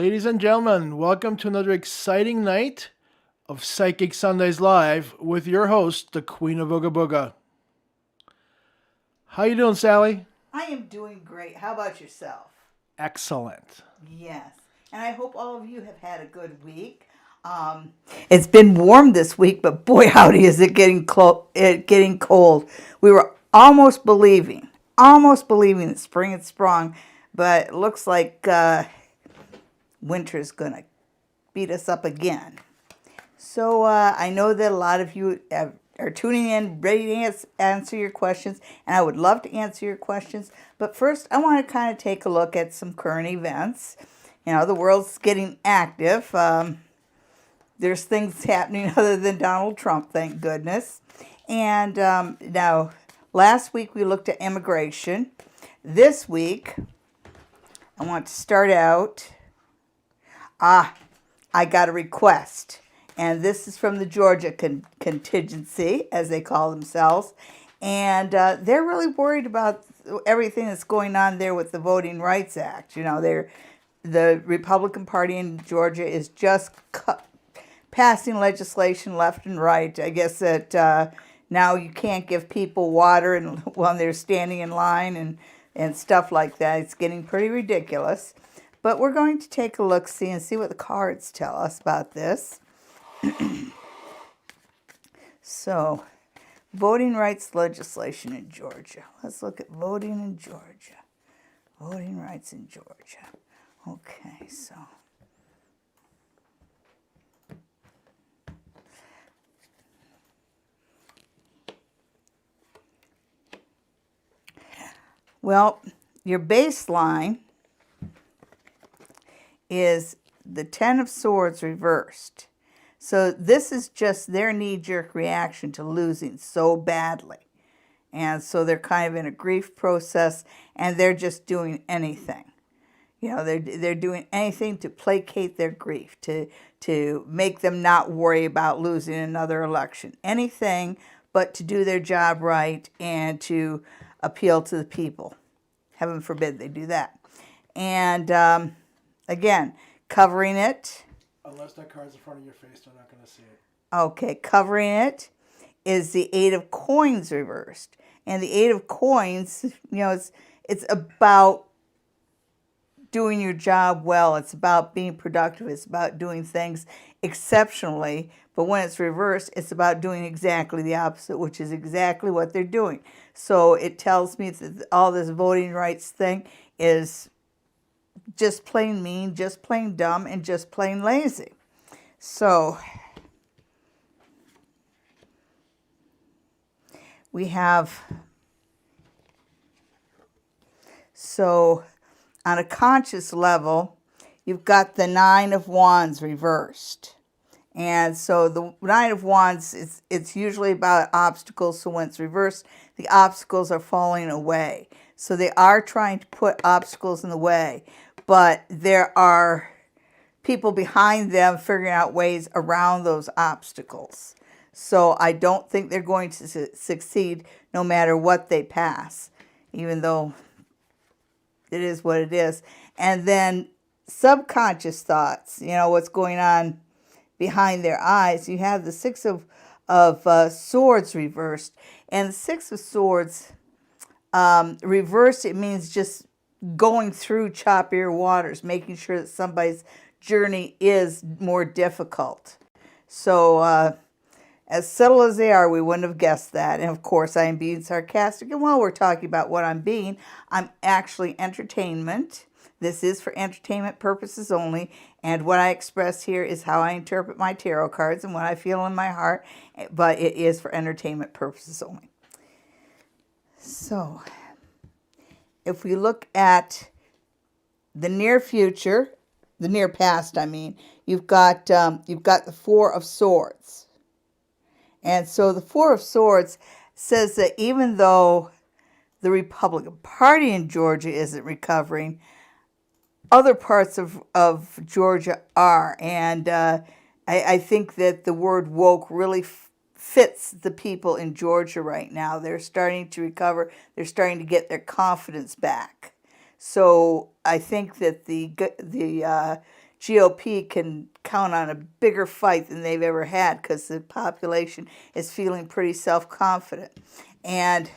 Ladies and gentlemen, welcome to another exciting night of Psychic Sundays Live with your host, the Queen of Ooga Booga. How you doing, Sally? I am doing great. How about yourself? Excellent. Yes. And I hope all of you have had a good week. It's been warm this week, but boy, howdy, is it getting cold. We were almost believing that spring is sprung, but it looks like winter's going to beat us up again. So I know that a lot of you are tuning in, ready to answer your questions, and I would love to answer your questions. But first, I want to kind of take a look at some current events. You know, the world's getting active. There's things happening other than Donald Trump, thank goodness. And now, last week we looked at immigration. This week, I want to start out. I got a request. And this is from the Georgia contingency, as they call themselves. And they're really worried about everything that's going on there with the Voting Rights Act. You know, the Republican Party in Georgia is just passing legislation left and right. I guess that now you can't give people water when they're standing in line and stuff like that. It's getting pretty ridiculous. But we're going to take a look-see and see what the cards tell us about this. So, voting rights legislation in Georgia. Let's look at voting in Georgia. Voting rights in Georgia. Okay, so. Well, your baseline is the Ten of Swords reversed. So this is just their knee-jerk reaction to losing so badly. And so they're kind of in a grief process, and they're just doing anything. You know, they're doing anything to placate their grief, to make them not worry about losing another election. Anything but to do their job right and to appeal to the people. Heaven forbid they do that. And again, covering it. Unless that card's in front of your face, they're not going to see it. Okay, covering it is the Eight of Coins reversed. And the Eight of Coins, you know, it's about doing your job well. It's about being productive. It's about doing things exceptionally. But when it's reversed, it's about doing exactly the opposite, which is exactly what they're doing. So it tells me that all this voting rights thing is just plain mean, just plain dumb, and just plain lazy. So we have, so on a conscious level, you've got the Nine of Wands reversed. And so the Nine of Wands, it's usually about obstacles. So when it's reversed, the obstacles are falling away. So they are trying to put obstacles in the way. But there are people behind them figuring out ways around those obstacles. So I don't think they're going to succeed no matter what they pass, even though it is what it is. And then subconscious thoughts, you know, what's going on behind their eyes. You have the Six of Swords reversed. And the Six of Swords reversed, it means just going through choppier waters, making sure that somebody's journey is more difficult. So as subtle as they are, we wouldn't have guessed that. And of course, I am being sarcastic. And while we're talking about what I'm being, I'm actually entertainment. This is for entertainment purposes only. And what I express here is how I interpret my tarot cards and what I feel in my heart. But it is for entertainment purposes only. So if we look at the near future, the near past, I mean, you've got the Four of Swords. And so the Four of Swords says that even though the Republican Party in Georgia isn't recovering, other parts of Georgia are. And I think that the word woke really fits the people in Georgia right now. They're starting to recover. They're starting to get their confidence back. So I think that the GOP can count on a bigger fight than they've ever had because the population is feeling pretty self-confident. And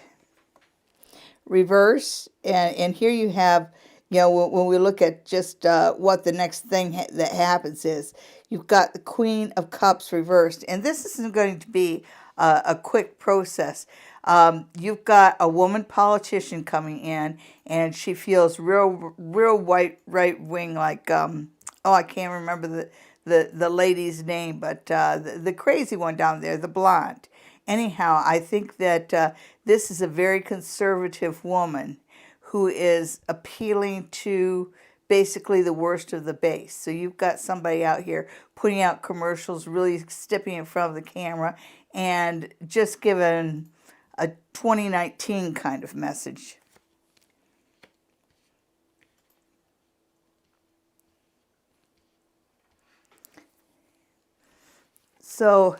reverse, and here you have, when we look at just what the next thing that happens is, you've got the Queen of Cups reversed, and this isn't going to be a quick process. You've got a woman politician coming in, and she feels real white right wing, like I can't remember the lady's name, but the crazy one down there, the blonde. Anyhow, I think that this is a very conservative woman who is appealing to basically the worst of the base. So you've got somebody out here putting out commercials, really stepping in front of the camera, and just giving a 2019 kind of message. So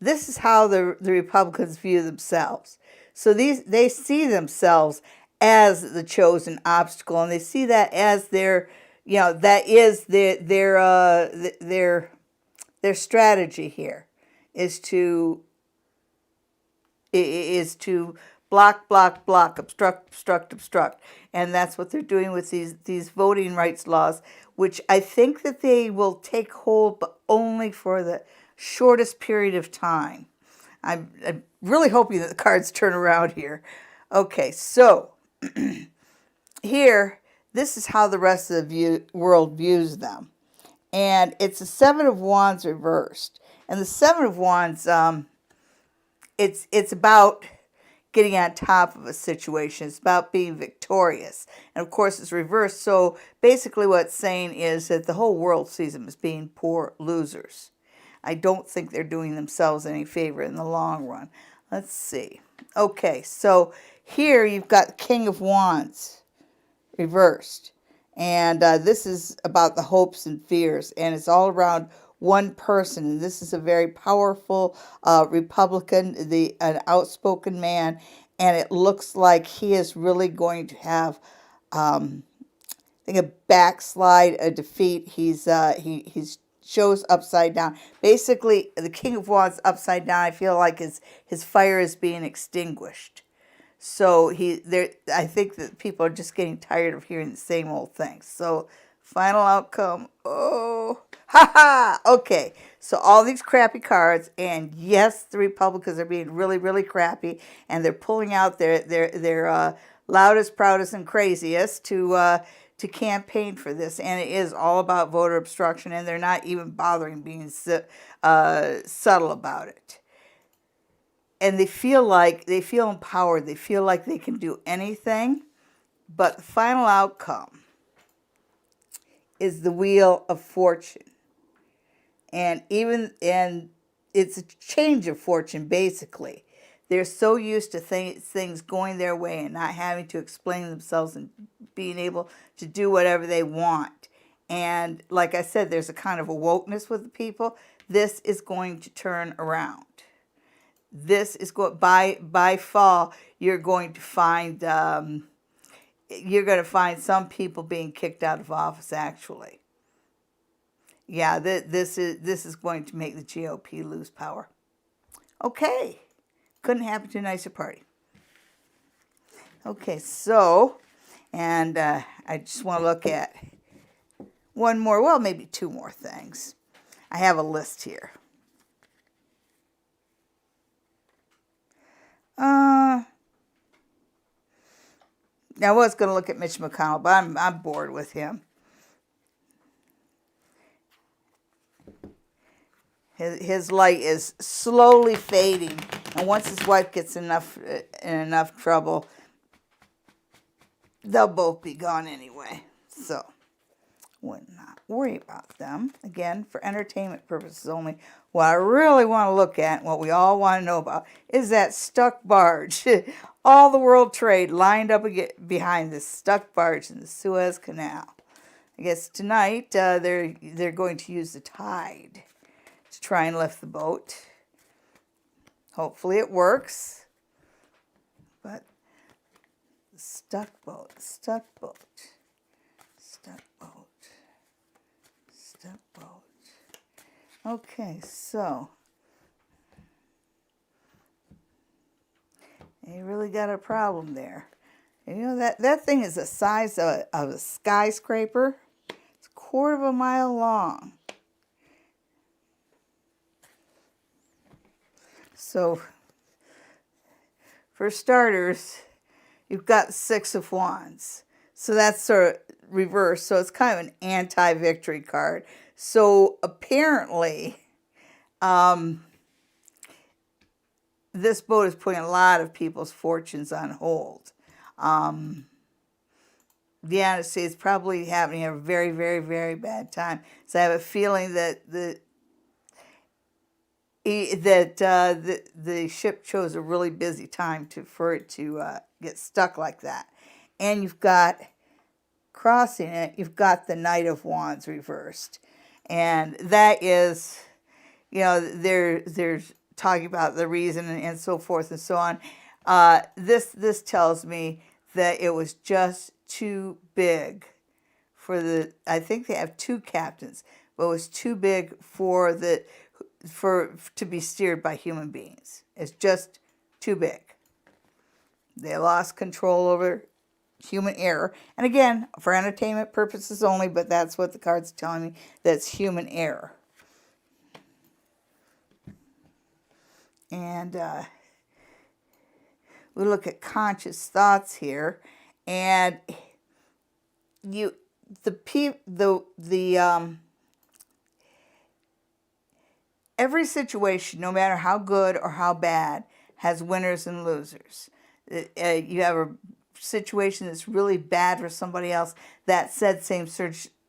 this is how the Republicans view themselves. So they see themselves as the chosen obstacle, and they see that as their, that is their strategy here is to block, obstruct, and that's what they're doing with these voting rights laws, which I think that they will take hold, but only for the shortest period of time. I'm really hoping that the cards turn around here. Okay, so here, this is how the rest of the world views them. And it's the Seven of Wands reversed. And the Seven of Wands, it's about getting on top of a situation. It's about being victorious. And of course, it's reversed. So basically what it's saying is that the whole world sees them as being poor losers. I don't think they're doing themselves any favor in the long run. Let's see. Okay, so here you've got the King of Wands reversed. And this is about the hopes and fears. And it's all around one person. And this is a very powerful Republican, an outspoken man. And it looks like he is really going to have, I think, a backslide, a defeat. He's shows upside down. Basically, the King of Wands upside down, I feel like his fire is being extinguished. So I think that people are just getting tired of hearing the same old things. So final outcome, okay. So all these crappy cards, and yes, the Republicans are being really, really crappy, and they're pulling out their loudest, proudest, and craziest to campaign for this, and it is all about voter obstruction, and they're not even bothering being subtle about it. And they feel empowered. They feel like they can do anything, but the final outcome is the Wheel of Fortune, and it's a change of fortune basically. They're so used to things going their way and not having to explain themselves and being able to do whatever they want. And like I said, there's a kind of a wokeness with the people. This is going to turn around. This is by fall. You're going to find some people being kicked out of office. Actually, yeah, this is going to make the GOP lose power. Okay. Couldn't happen to a nicer party. Okay, so, and I just want to look at one more, well, maybe two more things. I have a list here. Now, I was going to look at Mitch McConnell, but I'm bored with him. His light is slowly fading, and once his wife gets in enough trouble, they'll both be gone anyway. So, would not worry about them. Again, for entertainment purposes only. What I really want to look at, what we all want to know about, is that stuck barge. All the world trade lined up behind this stuck barge in the Suez Canal. I guess tonight they're going to use the tide to try and lift the boat. Hopefully it works. But stuck boat, stuck boat, stuck boat, Step boat. Okay, so you really got a problem there. And you know that thing is the size of a skyscraper. It's a quarter of a mile long. So for starters, you've got 6 of Wands. So that's sort of reversed. So it's kind of an anti-victory card. So apparently, this boat is putting a lot of people's fortunes on hold. Diane is probably having a very, very, very bad time. So I have a feeling that the ship chose a really busy time for it to get stuck like that. And you've got, crossing it, you've got the Knight of Wands reversed. And that is, you know, there's talking about the reason and so forth and so on. This tells me that it was just too big for I think they have 2 captains, but it was too big to be steered by human beings. It's just too big. They lost control over human error. And again, for entertainment purposes only, but that's what the card's telling me, that's human error. And we look at conscious thoughts here, and every situation, no matter how good or how bad, has winners and losers. You have a situation that's really bad for somebody else. That said same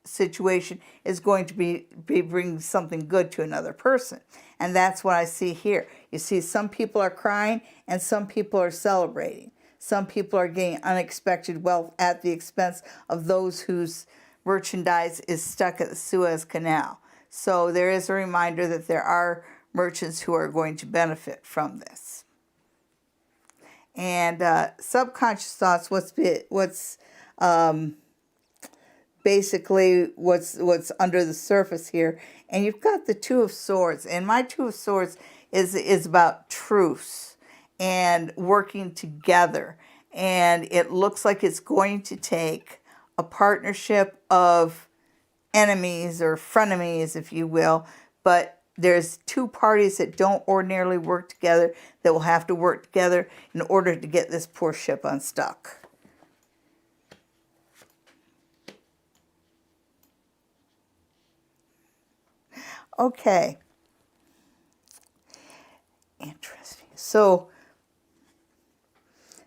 situation is going to bring something good to another person. And that's what I see here. You see, some people are crying and some people are celebrating. Some people are getting unexpected wealth at the expense of those whose merchandise is stuck at the Suez Canal. So there is a reminder that there are merchants who are going to benefit from this. And subconscious thoughts, basically what's under the surface here. And you've got the 2 of Swords. And my 2 of Swords is about truce and working together. And it looks like it's going to take a partnership of enemies or frenemies, if you will, but there's 2 parties that don't ordinarily work together that will have to work together in order to get this poor ship unstuck. Okay. Interesting. So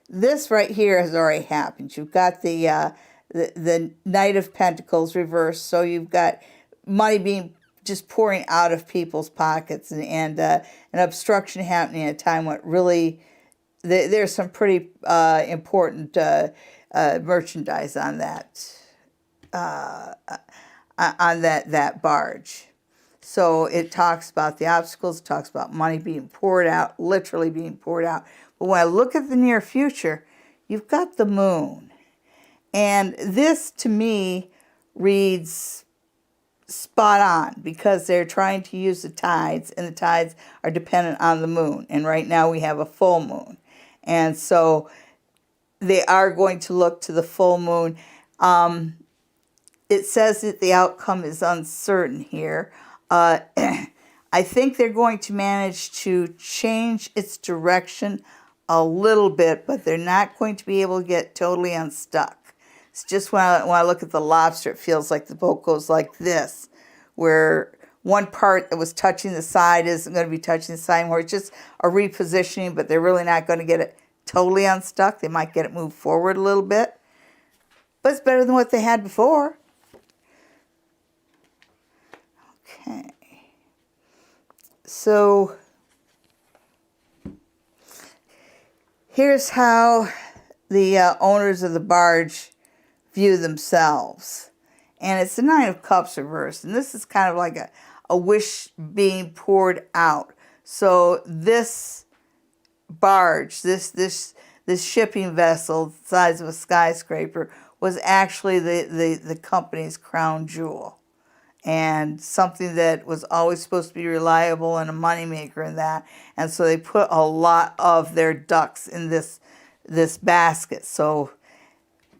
this right here has already happened. You've got the Knight of Pentacles reversed, so you've got money being just pouring out of people's pockets, and an obstruction happening at a time when really there's some pretty important merchandise on that barge. So it talks about the obstacles, it talks about money being poured out, literally being poured out. But when I look at the near future, you've got the moon. And this, to me, reads spot on because they're trying to use the tides, and the tides are dependent on the moon. And right now we have a full moon. And so they are going to look to the full moon. It says that the outcome is uncertain here. I think they're going to manage to change its direction a little bit, but they're not going to be able to get totally unstuck. It's just when I look at the lobster, it feels like the boat goes like this, where one part that was touching the side isn't going to be touching the side anymore. It's just a repositioning, but they're really not going to get it totally unstuck. They might get it moved forward a little bit, but it's better than what they had before. Okay. So here's how the owners of the barge view themselves. And it's the Nine of Cups reversed. And this is kind of like a wish being poured out. So this barge, this shipping vessel the size of a skyscraper, was actually the company's crown jewel. and something that was always supposed to be reliable and a moneymaker in that. And so they put a lot of their ducks in this basket. So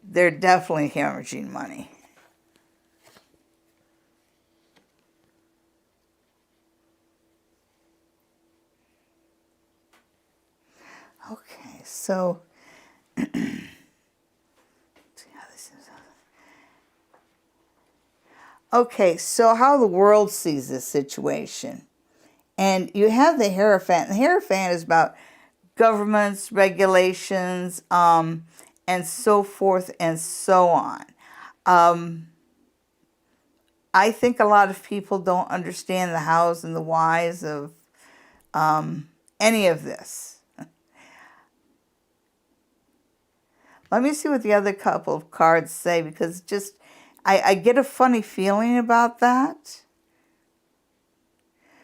they're definitely hemorrhaging money. Okay, so okay, so how the world sees this situation. And you have the Hierophant. The Hierophant is about governments, regulations, and so forth and so on. I think a lot of people don't understand the hows and the whys of any of this. Let me see what the other couple of cards say, because just I get a funny feeling about that.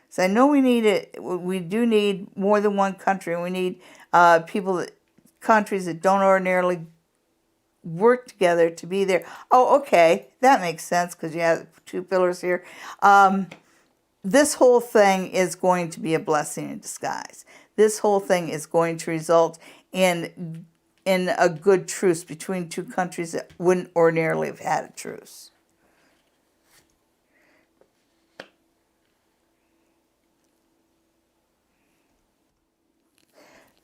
So I know we need it. We do need more than one country. We need countries that don't ordinarily work together to be there. Oh, okay, that makes sense because you have two pillars here. This whole thing is going to be a blessing in disguise. This whole thing is going to result in a good truce between two countries that wouldn't ordinarily have had a truce.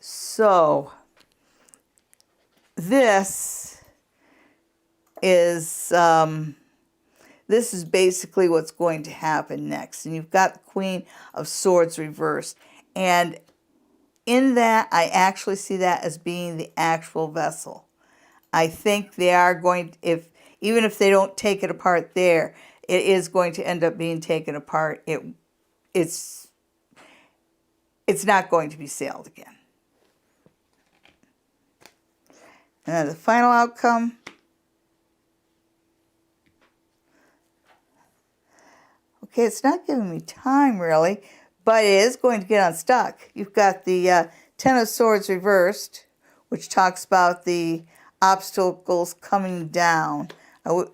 So this is basically what's going to happen next. And you've got the Queen of Swords reversed. And in that, I actually see that as being the actual vessel. I think they are going, even if they don't take it apart there, it is going to end up being taken apart. It's not going to be sailed again. And then the final outcome. Okay, it's not giving me time really, but it is going to get unstuck. You've got the Ten of Swords reversed, which talks about the obstacles coming down. I would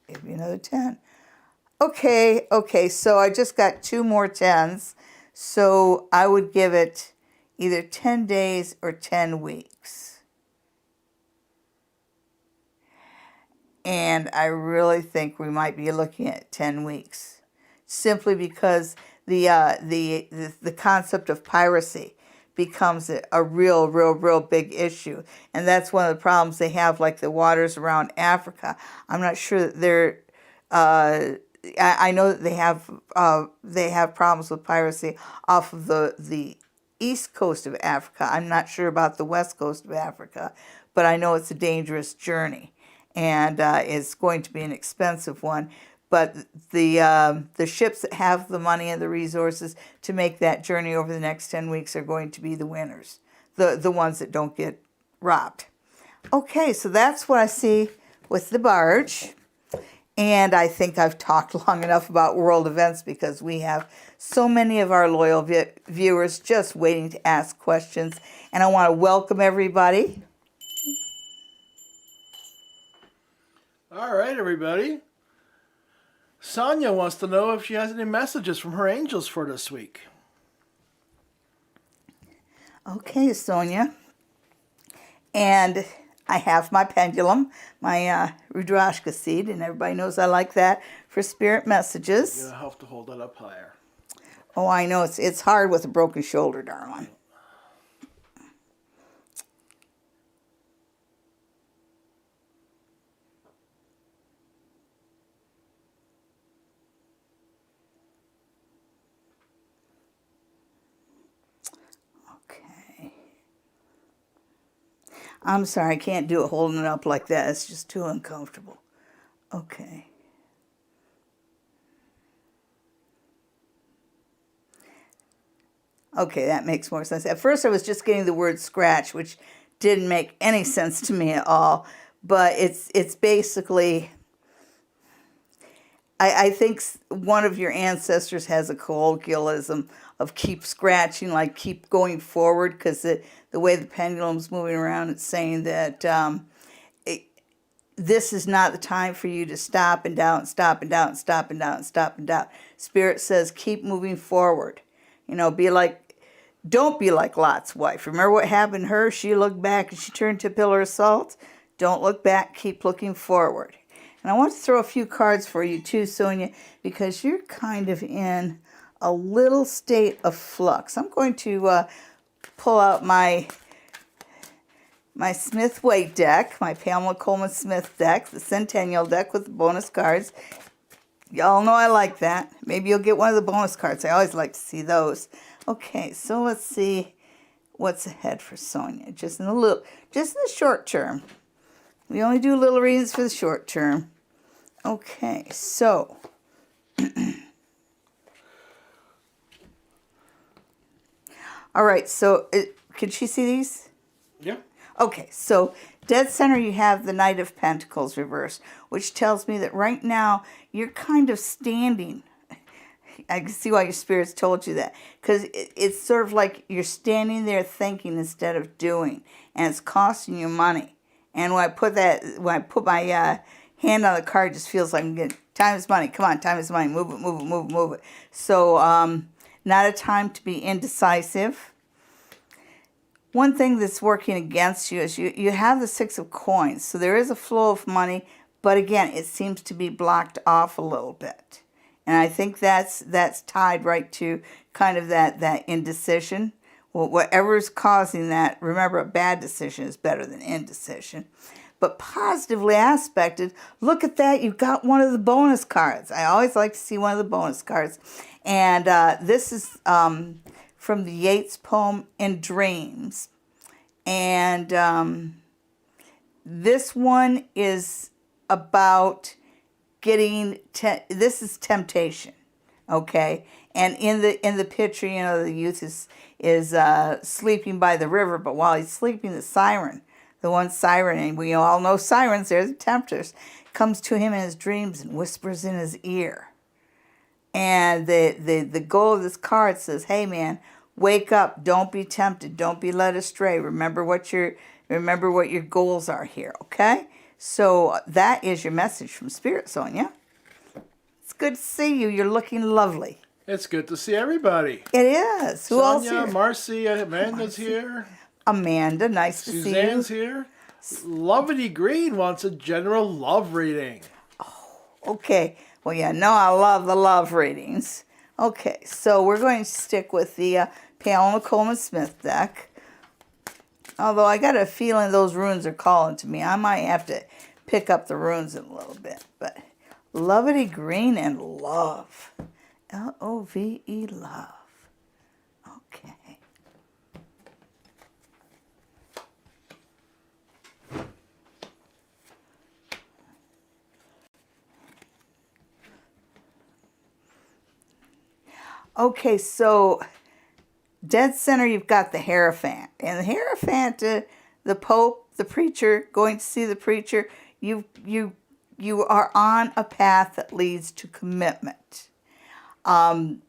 give you another 10. Okay, so I just got 2 more 10s. So I would give it either 10 days or 10 weeks. And I really think we might be looking at 10 weeks. Simply because the concept of piracy becomes a real big issue. And that's one of the problems they have, like the waters around Africa. I'm not sure that they're... I know that they have problems with piracy off of the east coast of Africa. I'm not sure about the west coast of Africa, but I know it's a dangerous journey, and it's going to be an expensive one. But the ships that have the money and the resources to make that journey over the next 10 weeks are going to be the winners, the ones that don't get robbed. Okay, so that's what I see with the barge. And I think I've talked long enough about world events because we have so many of our loyal viewers just waiting to ask questions. And I want to welcome everybody. All right, everybody. Sonia wants to know if she has any messages from her angels for this week. Okay, Sonia. And I have my pendulum, my Rudrashka seed, and everybody knows I like that for spirit messages. You're going to have to hold that up higher. Oh, I know. It's hard with a broken shoulder, darling. I'm sorry, I can't do it holding it up like that. It's just too uncomfortable. Okay. Okay, that makes more sense. At first I was just getting the word scratch, which didn't make any sense to me at all. But it's basically, I think one of your ancestors has a colloquialism of keep scratching, like keep going forward, because the way the pendulum's moving around, it's saying that this is not the time for you to stop and doubt and stop and doubt and stop and doubt and stop and doubt. Spirit says keep moving forward. You know, don't be like Lot's wife. Remember what happened to her? She looked back and she turned to a pillar of salt. Don't look back. Keep looking forward. And I want to throw a few cards for you too, Sonia, because you're kind of in a little state of flux. I'm going to pull out my Smith Waite deck, my Pamela Coleman Smith deck, the Centennial deck with the bonus cards. Y'all know I like that. Maybe you'll get one of the bonus cards. I always like to see those. Okay, so let's see what's ahead for Sonia. Just in the short term. We only do little readings for the short term. Okay, so all right, so can she see these? Yeah. Okay, so dead center you have the Knight of Pentacles reversed, which tells me that right now you're kind of standing. I can see why your spirits told you that, because it's sort of like you're standing there thinking instead of doing, and it's costing you money. And when I put my hand on the card, it just feels like I'm getting, time is money. Come on, time is money. Move it, move it, move it, move it. So not a time to be indecisive. One thing that's working against you is you have the Six of Coins. So there is a flow of money, but again, it seems to be blocked off a little bit. And I think that's tied right to kind of that indecision. Well, whatever's causing that, remember, a bad decision is better than indecision. But positively aspected, look at that, you've got one of the bonus cards. I always like to see one of the bonus cards. And this is from the Yeats poem, In Dreams. And this one is about getting, this is temptation, okay? And in the picture, you know, the youth is sleeping by the river, but while he's sleeping, the siren, the one siren, and we all know sirens, they're the tempters, comes to him in his dreams and whispers in his ear. And the goal of this card says, hey man, wake up, don't be tempted, don't be led astray. Remember what your goals are here, okay? So that is your message from Spirit, Sonia. It's good to see you. You're looking lovely. It's good to see everybody. It is. Who else Sonia, here? Marcy, Amanda's here. Amanda, nice to see you. Suzanne's here. Lovely Green wants a general love reading. Okay. Well, yeah, no, I love the love readings. Okay, so we're going to stick with the Pamela Coleman Smith deck. Although I got a feeling those runes are calling to me. I might have to pick up the runes in a little bit. But Lovely Green and love. L-O-V-E, love. Okay. Okay, so dead center, you've got the Hierophant. And the Hierophant, the Pope, the preacher, going to see the preacher, you are on a path that leads to commitment. I'm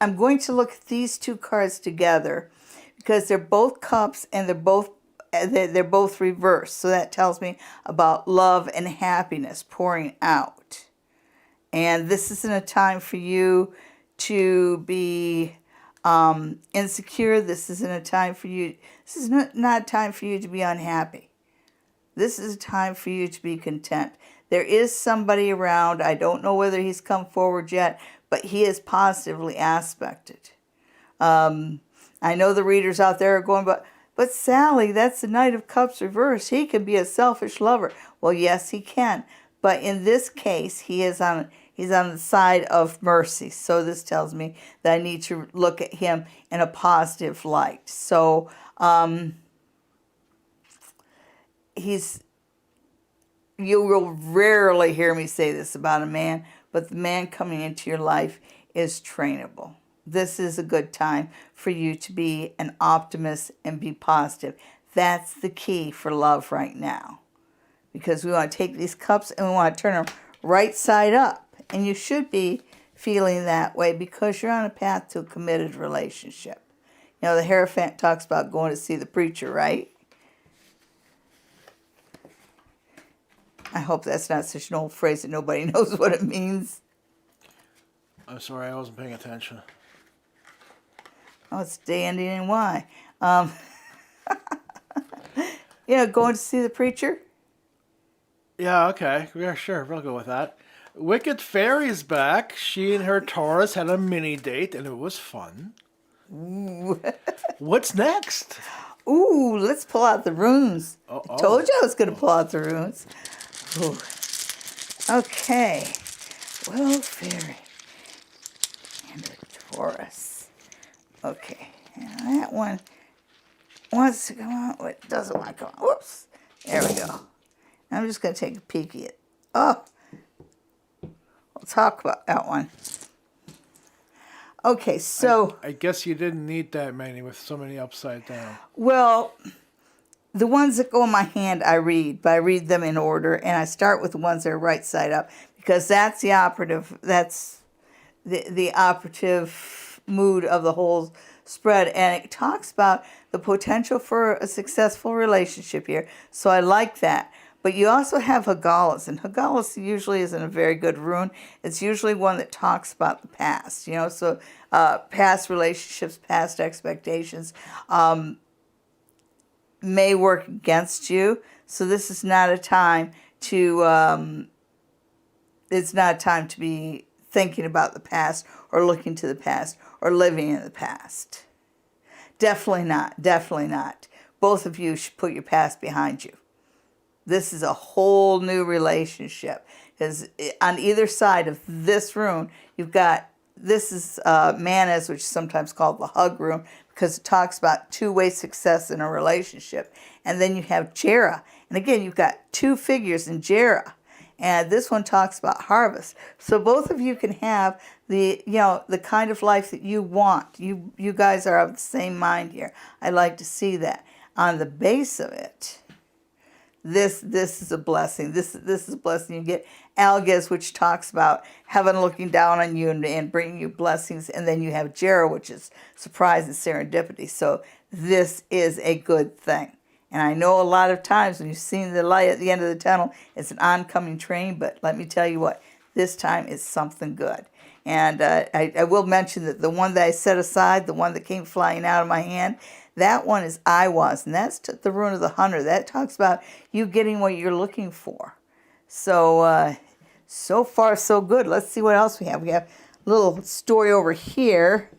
going to look at these two cards together because they're both cups and they're both reversed. So that tells me about love and happiness pouring out. And this isn't a time for you to be insecure. This isn't a time for you. This is not a time for you to be unhappy. This is a time for you to be content. There is somebody around. I don't know whether he's come forward yet, but he is positively aspected. I know the readers out there are going, but Sally, that's the Knight of Cups reversed. He can be a selfish lover. Well, yes, he can. But in this case, he's on the side of mercy. So this tells me that I need to look at him in a positive light. So you will rarely hear me say this about a man, but the man coming into your life is trainable. This is a good time for you to be an optimist and be positive. That's the key for love right now. Because we want to take these cups and we want to turn them right side up. And you should be feeling that way because you're on a path to a committed relationship. You know, the Hierophant talks about going to see the preacher, right? I hope that's not such an old phrase that nobody knows what it means. I'm sorry, I wasn't paying attention. Oh, it's day ending in Y. Going to see the preacher? Yeah, okay. Yeah, sure. We'll go with that. Wicked Fairy's back. She and her Taurus had a mini date, and it was fun. Ooh. What's next? Ooh, let's pull out the runes. Uh-oh. I told you I was going to pull out the runes. Ooh. Okay. Well, Fairy. And a Taurus. Okay. And that one wants to come out. Well, it doesn't want to come out. Whoops. There we go. I'm just going to take a peek at it. Oh. We'll talk about that one. Okay, so... I guess you didn't need that many with so many upside down. Well, the ones that go in my hand I read, but I read them in order, and I start with the ones that are right side up, because that's the operative, that's the operative mood of the whole spread, and it talks about the potential for a successful relationship here, so I like that. But you also have Hagalas, and Hagalas usually isn't a very good rune. It's usually one that talks about the past, so past relationships, past expectations may work against you. So this is not a time to, it's not a time to be thinking about the past or looking to the past or living in the past. Definitely not, definitely not. Both of you should put your past behind you. This is a whole new relationship. Because on either side of this rune, you've got, this is Manas, which is sometimes called the hug rune, because it talks about two-way success in a relationship. And then you have Jera. And again, you've got two figures in Jera. And this one talks about harvest. So both of you can have the kind of life that you want. You guys are of the same mind here. I like to see that. On the base of it, this is a blessing. This is a blessing. You get Alges, which talks about heaven looking down on you and bringing you blessings. And then you have Jera, which is surprise and serendipity. So this is a good thing. And I know a lot of times when you've seen the light at the end of the tunnel, it's an oncoming train. But let me tell you what, this time is something good. And I will mention that the one that I set aside, the one that came flying out of my hand, that one is I was, and that's the rune of the hunter. That talks about you getting what you're looking for. So, so far so good. Let's see what else we have. We have a little story over here.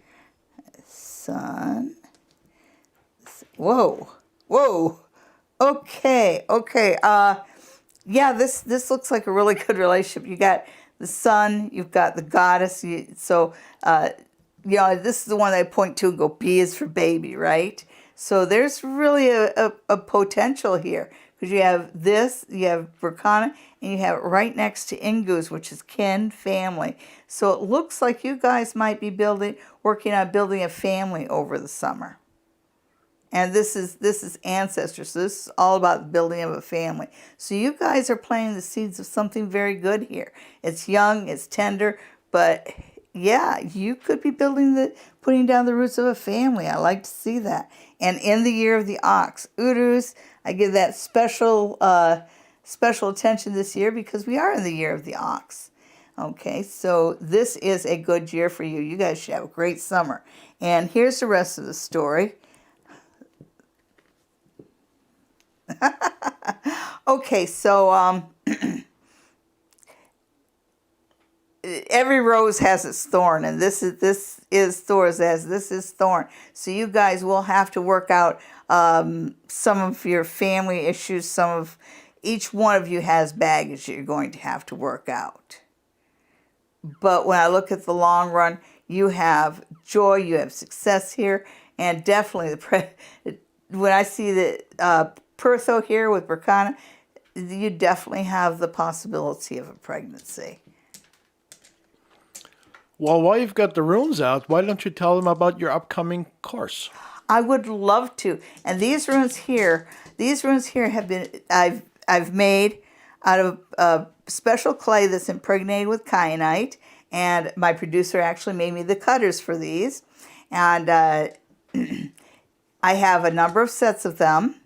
Sun. Whoa. Okay. Yeah, this looks like a really good relationship. You got the sun, you've got the goddess. This is the one that I point to and go, B is for baby, right? So there's really a potential here. Because you have this, you have Verkana, and you have it right next to Ingus, which is kin, family. So it looks like you guys might be working on building a family over the summer. And this is ancestors. So this is all about the building of a family. So you guys are planting the seeds of something very good here. It's young, it's tender, but yeah, you could be putting down the roots of a family. I like to see that. And in the year of the ox, Urus, I give that special attention this year because we are in the year of the ox. Okay, so this is a good year for you. You guys should have a great summer. And here's the rest of the story. Okay, so every rose has its thorn, and this is thorn. So you guys will have to work out some of your family issues. Each one of you has baggage that you're going to have to work out. But when I look at the long run, you have joy, you have success here, and definitely when I see the Pertho here with Verkana, you definitely have the possibility of a pregnancy. Well, while you've got the runes out, why don't you tell them about your upcoming course? I would love to. And these runes here have been I've made out of special clay that's impregnated with kyanite, and my producer actually made me the cutters for these. And I have a number of sets of them.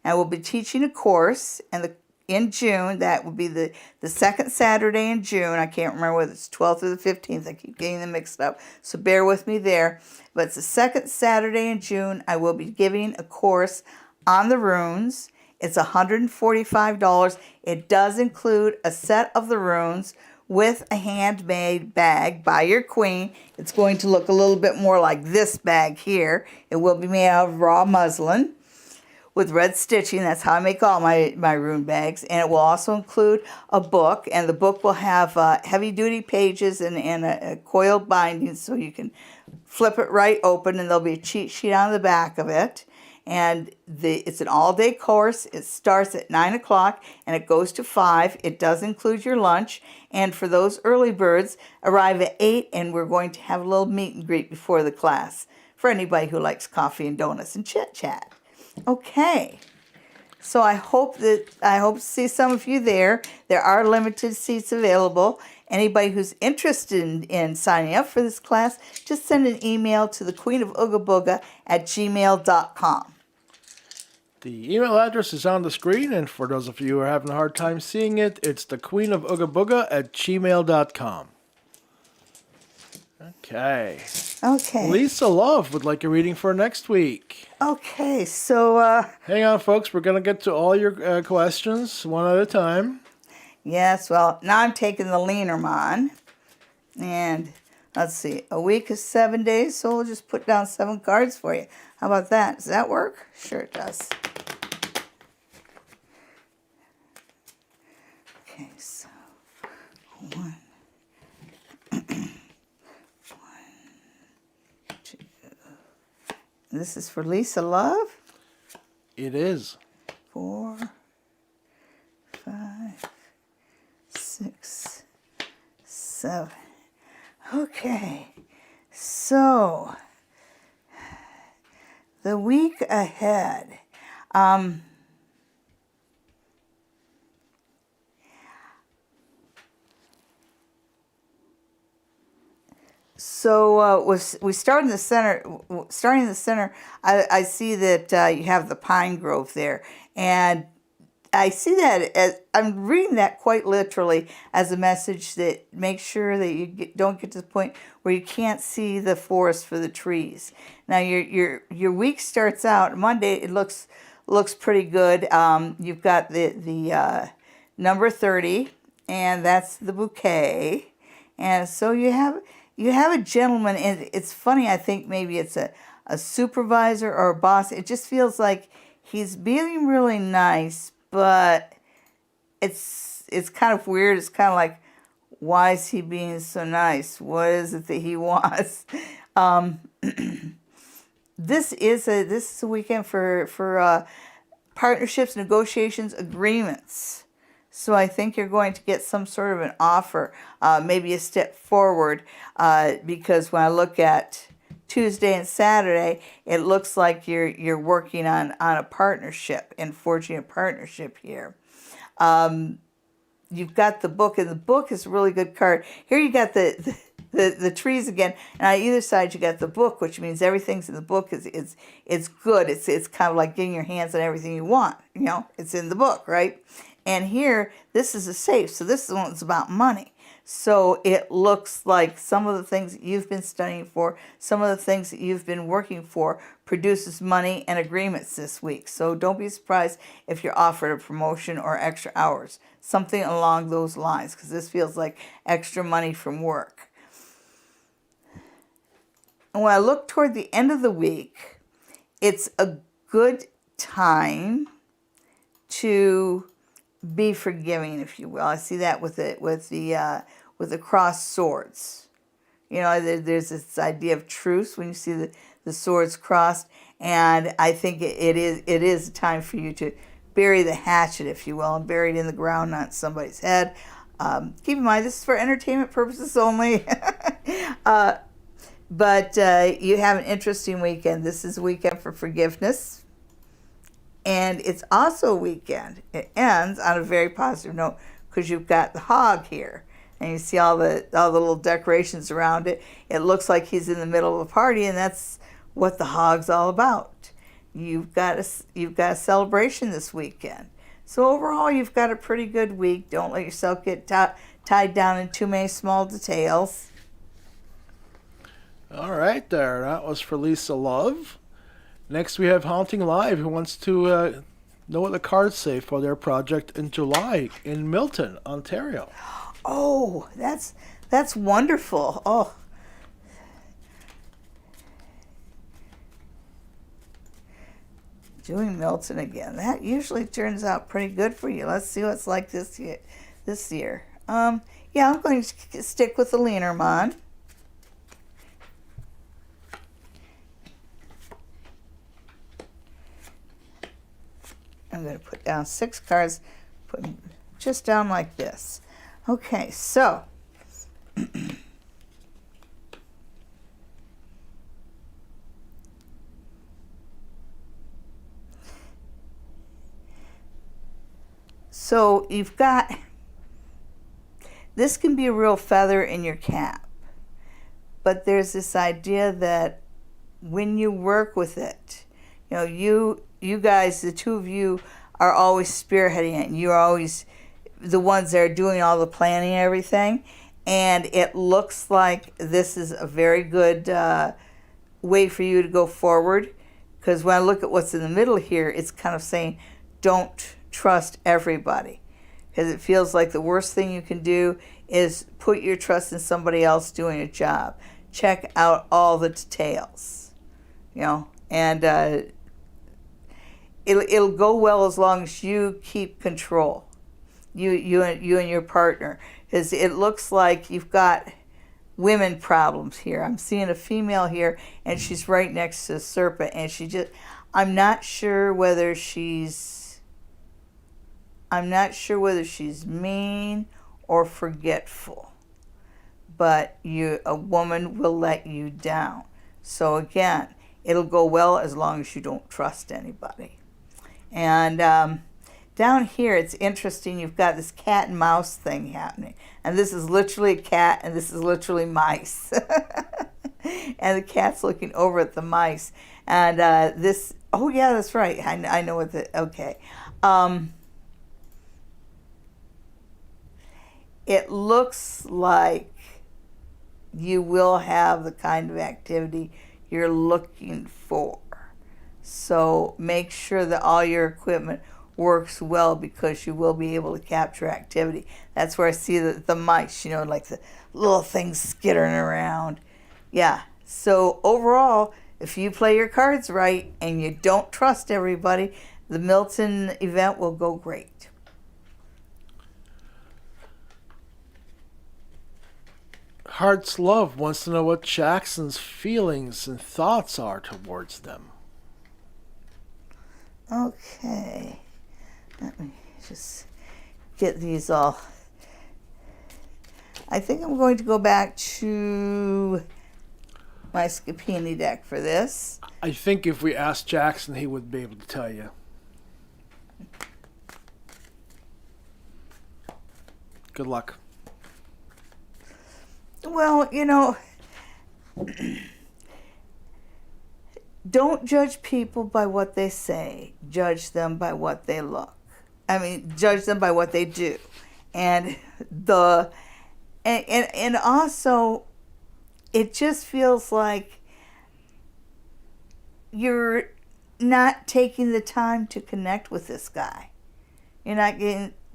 I will be teaching a course, and in June. That would be the second Saturday in June. I can't remember whether it's 12th or the 15th. I keep getting them mixed up. So bear with me there. But it's the second Saturday in June. I will be giving a course on the runes. It's $145. It does include a set of the runes with a handmade bag by your queen. It's going to look a little bit more like this bag here. It will be made out of raw muslin with red stitching. That's how I make all my rune bags. And it will also include a book. And the book will have heavy-duty pages and a coiled binding so you can flip it right open, and there'll be a cheat sheet on the back of it. And it's an all-day course. It starts at 9 o'clock and it goes to 5. It does include your lunch. And for those early birds, arrive at 8, and we're going to have a little meet and greet before the class for anybody who likes coffee and donuts and chit-chat. Okay. So I hope to see some of you there. There are limited seats available. Anybody who's interested in signing up for this class, just send an email to thequeenofoogaboga@gmail.com. The email address is on the screen, and for those of you who are having a hard time seeing it, it's thequeenofoogaboga@gmail.com. Okay. Okay. Lisa Love would like a reading for next week. Okay, so... Hang on, folks. We're going to get to all your questions one at a time. Yes, well, now I'm taking the Lenormand. And let's see, a week is 7 days, so we'll just put down 7 cards for you. How about that? Does that work? Sure it does. Okay, so 1, 1, 2. This is for Lisa Love. It is. 4, 5, 6, 7. Okay, so the week ahead. So we start in the center. Starting in the center, I see that you have the pine grove there, and I see that as I'm reading that quite literally as a message that make sure that you don't get to the point where you can't see the forest for the trees. Now your week starts out Monday. It looks pretty good. You've got the number 30, and that's the bouquet, and so you have a gentleman, and it's funny. I think maybe it's a supervisor or a boss. It just feels like he's being really nice. But it's kind of weird. It's kind of like, why is he being so nice? What is it that he wants? This is a weekend for partnerships, negotiations, agreements. So I think you're going to get some sort of an offer, maybe a step forward, because when I look at Tuesday and Saturday, it looks like you're working on a partnership and forging a partnership here. You've got the book, and the book is a really good card. Here you got the trees again, and on either side you got the book, which means everything's in the book is good. It's kind of like getting your hands on everything you want. You know, it's in the book, right? And here, this is a safe, so this one's about money. So it looks like some of the things that you've been studying for, some of the things that you've been working for, produces money and agreements this week. So don't be surprised if you're offered a promotion or extra hours, something along those lines, because this feels like extra money from work. And when I look toward the end of the week, it's a good time to be forgiving, if you will. I see that with the crossed swords. You know, there's this idea of truce when you see the swords crossed, and I think it is a time for you to bury the hatchet, if you will, and bury it in the ground, not somebody's head. Keep in mind, this is for entertainment purposes only. But you have an interesting weekend. This is a weekend for forgiveness. And it's also a weekend. It ends on a very positive note because you've got the hog here. And you see all the little decorations around it. It looks like he's in the middle of a party, and that's what the hog's all about. You've got a celebration this weekend. So overall, you've got a pretty good week. Don't let yourself get tied down in too many small details. All right, there. That was for Lisa Love. Next, we have Haunting Live, who wants to know what the cards say for their project in July in Milton, Ontario. Oh, that's wonderful. Oh. Doing Milton again. That usually turns out pretty good for you. Let's see what it's like this year. Yeah, I'm going to stick with the Lenormand. I'm going to put down 6 cards, put them just down like this. Okay, so so you've got, this can be a real feather in your cap, but there's this idea that when you work with it, you know, you guys, the two of you are always spearheading it, and you're always the ones that are doing all the planning and everything, and it looks like this is a very good way for you to go forward, because when I look at what's in the middle here, it's kind of saying don't trust everybody, because it feels like the worst thing you can do is put your trust in somebody else doing a job. Check out all the details, you know, and it'll go well as long as you keep control, you and your partner, because it looks like you've got women problems here. I'm seeing a female here, and she's right next to the serpent, and I'm not sure whether she's mean or forgetful, but a woman will let you down. So again, it'll go well as long as you don't trust anybody. And down here, it's interesting. You've got this cat and mouse thing happening. And this is literally a cat, and this is literally mice. And the cat's looking over at the mice. And oh, yeah, that's right. I know what okay. It looks like you will have the kind of activity you're looking for. So make sure that all your equipment works well, because you will be able to capture activity. That's where I see the mice, you know, like the little things skittering around. Yeah. So overall, if you play your cards right and you don't trust everybody, the Milton event will go great. Heart's Love wants to know what Jackson's feelings and thoughts are towards them. Okay. Let me just get these all. I think I'm going to go back to my Scapini deck for this. I think if we asked Jackson, he would be able to tell you. Good luck. Well, you know, don't judge people by what they say. Judge them by what they look. Judge them by what they do. And and also, it just feels like you're not taking the time to connect with this guy. You're not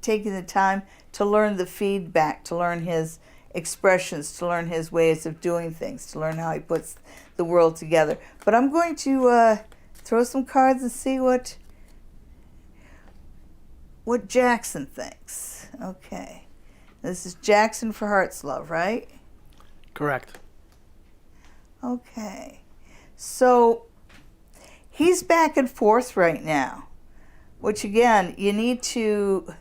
taking the time to learn the feedback, to learn his expressions, to learn his ways of doing things, to learn how he puts the world together. But I'm going to throw some cards and see what Jackson thinks. Okay. This is Jackson for Heart's Love, right? Correct. Okay. So he's back and forth right now, which again, you need to,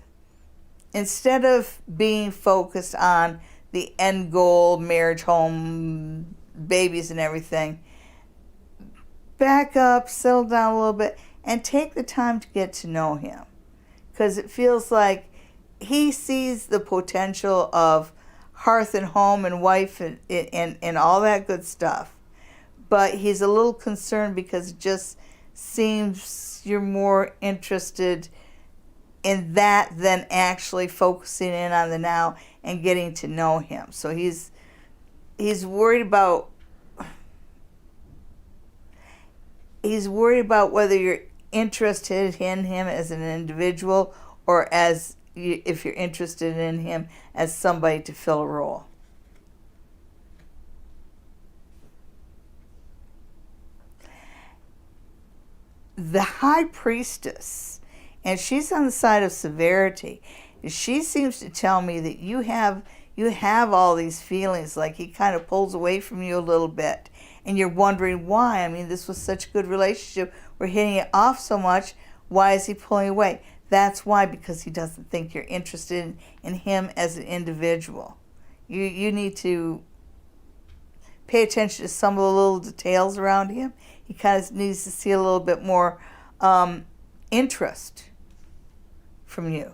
instead of being focused on the end goal, marriage, home, babies and everything, back up, settle down a little bit, and take the time to get to know him. Because it feels like he sees the potential of hearth and home and wife and all that good stuff. But he's a little concerned because it just seems you're more interested and that then actually focusing in on the now and getting to know him. So he's worried about whether you're interested in him as an individual or as if you're interested in him as somebody to fill a role. The High Priestess, and she's on the side of severity. She seems to tell me that you have all these feelings, like he kind of pulls away from you a little bit, and you're wondering why. I mean, this was such a good relationship. We're hitting it off so much. Why is he pulling away? That's why, because he doesn't think you're interested in him as an individual. You need to pay attention to some of the little details around him. He kind of needs to see a little bit more interest from you.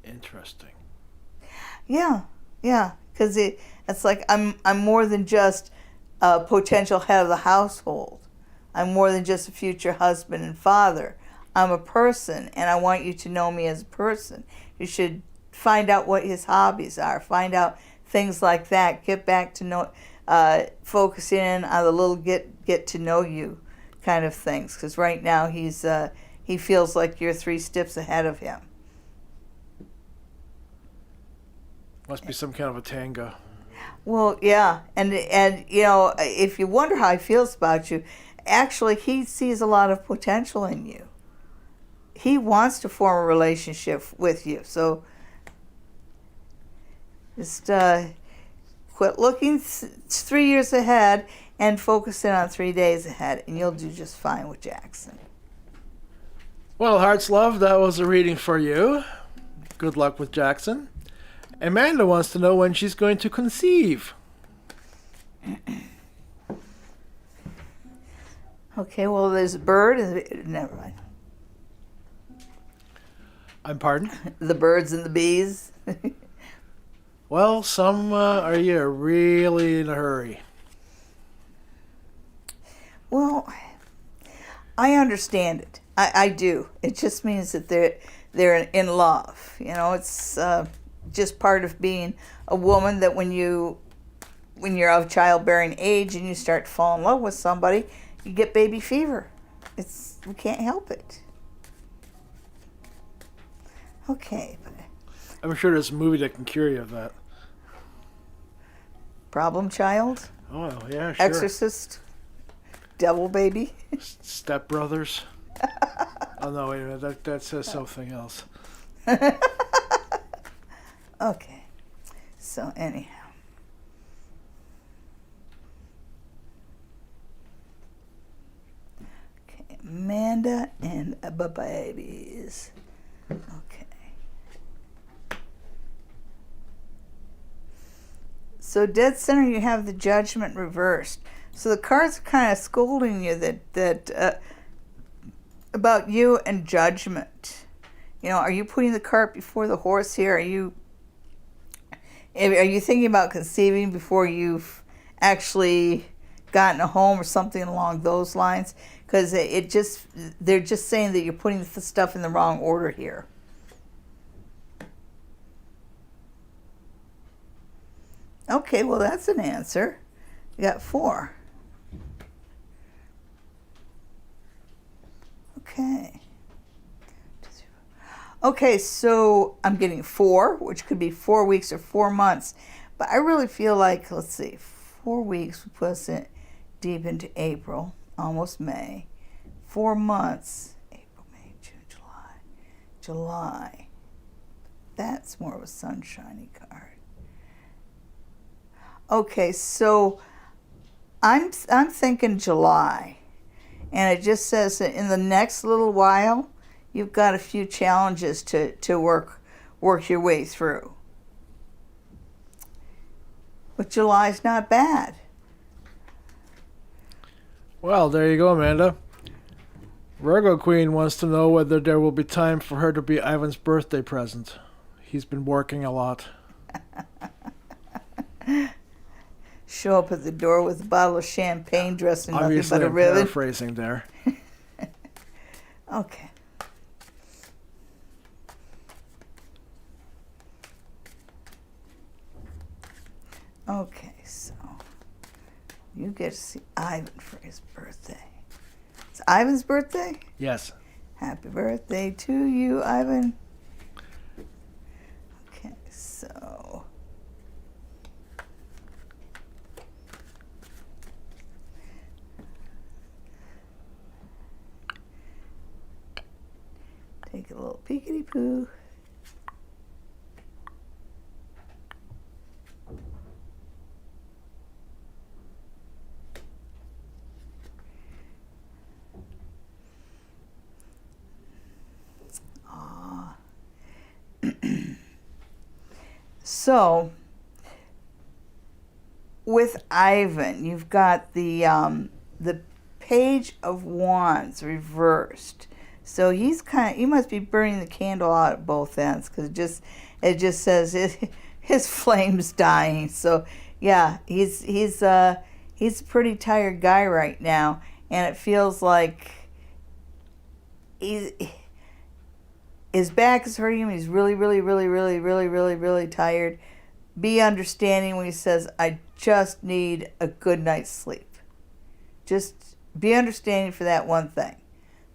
Interesting. Yeah, because it's like I'm more than just a potential head of the household. I'm more than just a future husband and father. I'm a person, and I want you to know me as a person. You should find out what his hobbies are. Find out things like that. Get back to know, focus in on the little get to know you kind of things. Because right now he feels like you're 3 steps ahead of him. Must be some kind of a tango. Well, yeah, and you know, if you wonder how he feels about you, actually he sees a lot of potential in you. He wants to form a relationship with you, so just quit looking 3 years ahead and focus in on 3 days ahead, and you'll do just fine with Jackson. Well, Hearts Love, that was a reading for you. Good luck with Jackson. Amanda wants to know when she's going to conceive. Okay, well, there's a bird. Never mind. I'm pardon? The birds and the bees. Well, some are you really in a hurry. Well, I understand it. I do. It just means that they're in love. You know, it's just part of being a woman, that when you're of childbearing age and you start to fall in love with somebody, you get baby fever. We can't help it. Okay. I'm sure there's a movie that can cure you of that. Problem Child? Oh, yeah, sure. Exorcist? Devil Baby? Step Brothers. Oh, no, wait a minute. That says something else. Okay. So, anyhow. Okay, Amanda and the babies. Okay. So, dead center, you have the Judgment reversed. So the cards are kind of scolding you that about you and judgment. You know, are you putting the cart before the horse here? Are you thinking about conceiving before you've actually gotten a home or something along those lines? Because they're just saying that you're putting the stuff in the wrong order here. Okay, well, that's an answer. You got 4. Okay, so I'm getting 4, which could be 4 weeks or 4 months. But I really feel like, let's see, 4 weeks would put us deep into April, almost May. 4 months, April, May, June, July. That's more of a sunshiny card. Okay, so I'm thinking July. And it just says that in the next little while, you've got a few challenges to work your way through. But July's not bad. Well, there you go, Amanda. Virgo Queen wants to know whether there will be time for her to be Ivan's birthday present. He's been working a lot. Show up at the door with a bottle of champagne dressed in nothing Obviously, but a I'm ribbon. paraphrasing there. Okay. Okay, so you get to see Ivan for his birthday. It's Ivan's birthday? Yes. Happy birthday to you, Ivan. Okay, so take a little peekity poo. So, with Ivan, you've got the Page of Wands reversed. So he must be burning the candle out at both ends, because it just says his flame's dying. So yeah, he's a pretty tired guy right now, and it feels like his back is hurting him. He's really, really, really, really, really, really, really tired. Be understanding when he says, I just need a good night's sleep. Just be understanding for that one thing.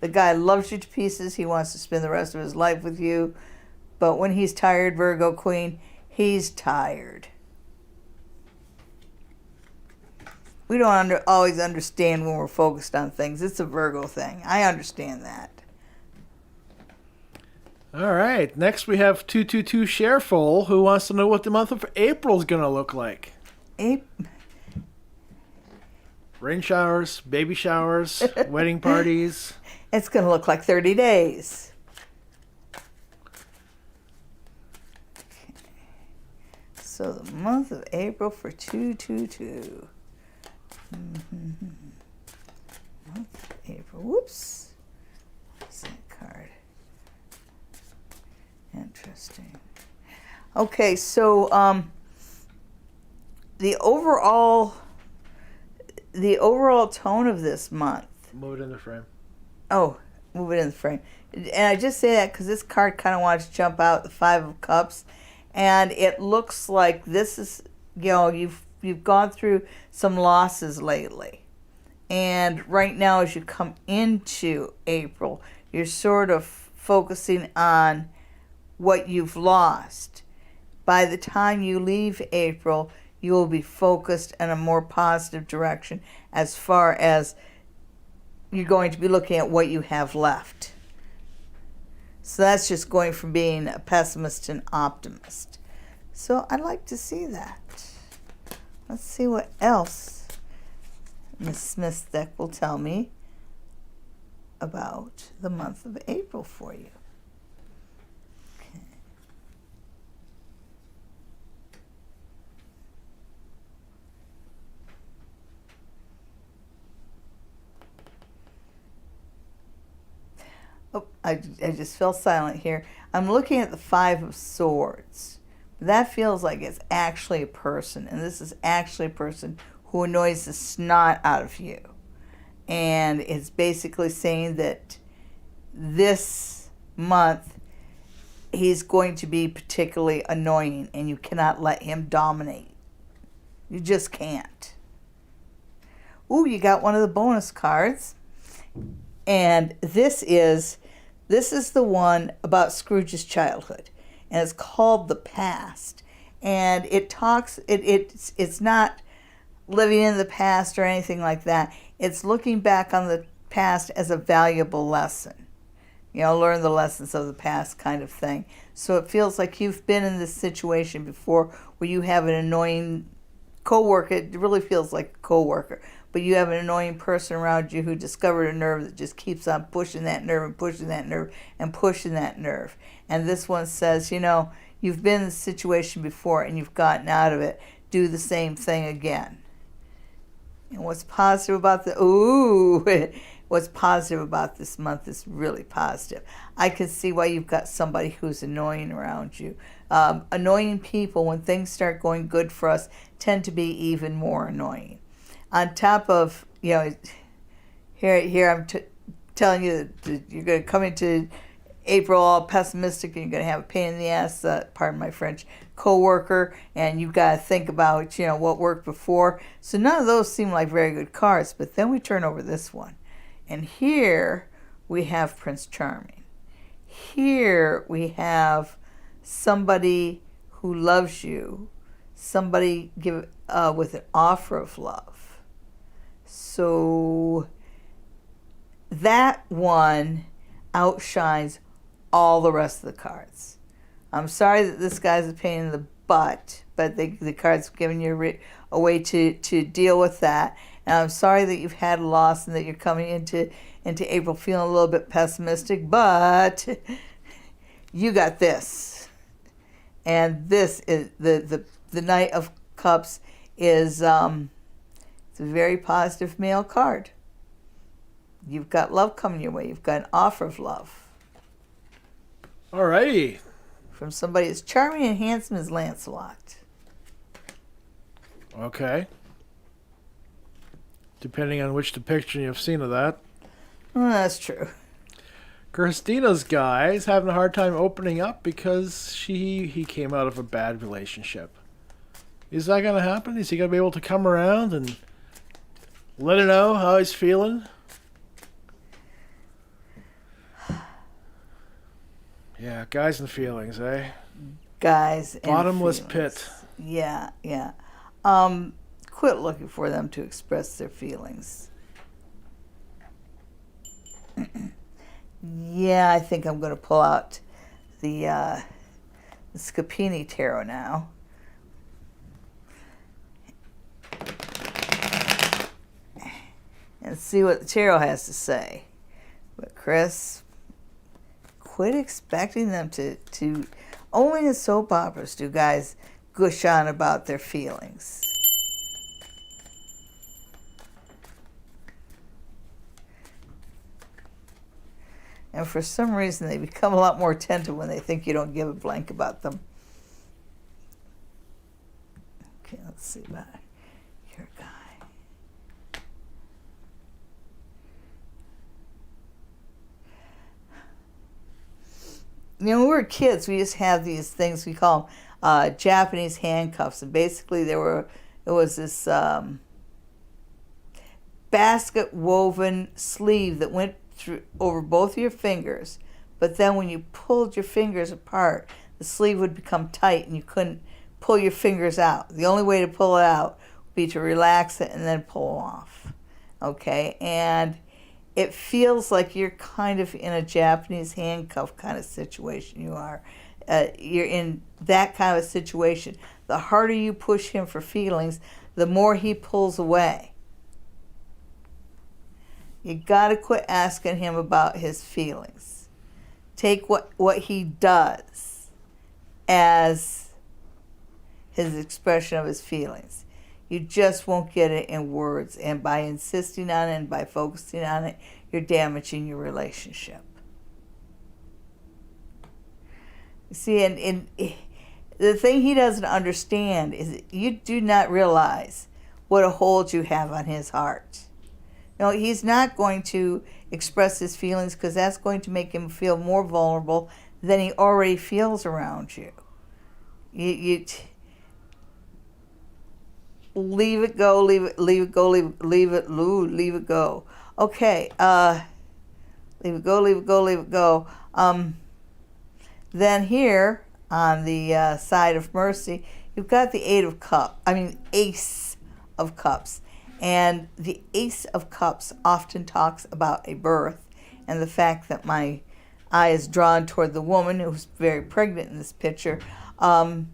The guy loves you to pieces. He wants to spend the rest of his life with you. But when he's tired, Virgo Queen, he's tired. We don't always understand when we're focused on things. It's a Virgo thing. I understand that. All right. Next, we have 222 Shareful, who wants to know what the month of April is going to look like. Rain showers, baby showers, wedding parties. It's going to look like 30 days. Okay. So the month of April for 222. Month of April. Whoops. What's that card? Interesting. Okay, so the overall tone of this month. Move it in the frame. Oh, move it in the frame. And I just say that because this card kind of wants to jump out, the Five of Cups, and it looks like this is, you've gone through some losses lately, and right now as you come into April, you're sort of focusing on what you've lost. By the time you leave April, you will be focused in a more positive direction as far as you're going to be looking at what you have left. So that's just going from being a pessimist to an optimist. So I'd like to see that. Let's see what else Miss Smith's deck will tell me about the month of April for you. Oh, I just fell silent here. I'm looking at the Five of Swords. That feels like it's actually a person, and this is actually a person who annoys the snot out of you. And it's basically saying that this month he's going to be particularly annoying, and you cannot let him dominate. You just can't. Ooh, you got one of the bonus cards. And this is the one about Scrooge's childhood, and it's called The Past. And it talks, it's not living in the past or anything like that. It's looking back on the past as a valuable lesson. Learn the lessons of the past kind of thing. So it feels like you've been in this situation before where you have an annoying coworker. It really feels like a coworker. But you have an annoying person around you who discovered a nerve that just keeps on pushing that nerve and pushing that nerve and pushing that nerve. And this one says, you've been in this situation before and you've gotten out of it. Do the same thing again. And what's positive about what's positive about this month is really positive. I can see why you've got somebody who's annoying around you. Annoying people, when things start going good for us, tend to be even more annoying. On top of, here I'm telling you that you're going to come into April all pessimistic and you're going to have a pain in the ass, pardon my French, coworker, and you've got to think about, what worked before. So none of those seem like very good cards. But then we turn over this one. And here we have Prince Charming. Here we have somebody who loves you, somebody with an offer of love. So that one outshines all the rest of the cards. I'm sorry that this guy's a pain in the butt, but the card's giving you a way to deal with that. And I'm sorry that you've had a loss and that you're coming into April feeling a little bit pessimistic, but you got this. And this is the Knight of Cups is it's a very positive male card. You've got love coming your way. You've got an offer of love. Alrighty. From somebody as charming and handsome as Lancelot. Okay. Depending on which depiction you've seen of that. Well, that's true. Christina's guy is having a hard time opening up because he came out of a bad relationship. Is that going to happen? Is he going to be able to come around and let her know how he's feeling? Yeah, guys and feelings, eh? Guys and bottomless feelings. pit. Yeah. Quit looking for them to express their feelings. Yeah, I think I'm going to pull out the Scapini Tarot now. And see what the tarot has to say. But Chris, quit expecting them to only in soap operas do guys gush on about their feelings. And for some reason, they become a lot more attentive when they think you don't give a blank about them. Okay, let's see about your guy. When we were kids, we used to have these things we call Japanese handcuffs, and basically it was this basket woven sleeve that went through over both of your fingers, but then when you pulled your fingers apart, the sleeve would become tight and you couldn't pull your fingers out. The only way to pull it out would be to relax it and then pull them off. Okay, and it feels like you're kind of in a Japanese handcuff kind of situation. You're in that kind of a situation. The harder you push him for feelings, the more he pulls away. You got to quit asking him about his feelings. Take what he does as his expression of his feelings. You just won't get it in words. And by insisting on it and by focusing on it, you're damaging your relationship. You see, and the thing he doesn't understand is that you do not realize what a hold you have on his heart. No, he's not going to express his feelings because that's going to make him feel more vulnerable than he already feels around you. You leave it go, leave it go, leave it go. Okay, leave it go. Then here on the side of mercy, you've got the Ace of Cups. And the Ace of Cups often talks about a birth and the fact that my eye is drawn toward the woman who's very pregnant in this picture. Yeah.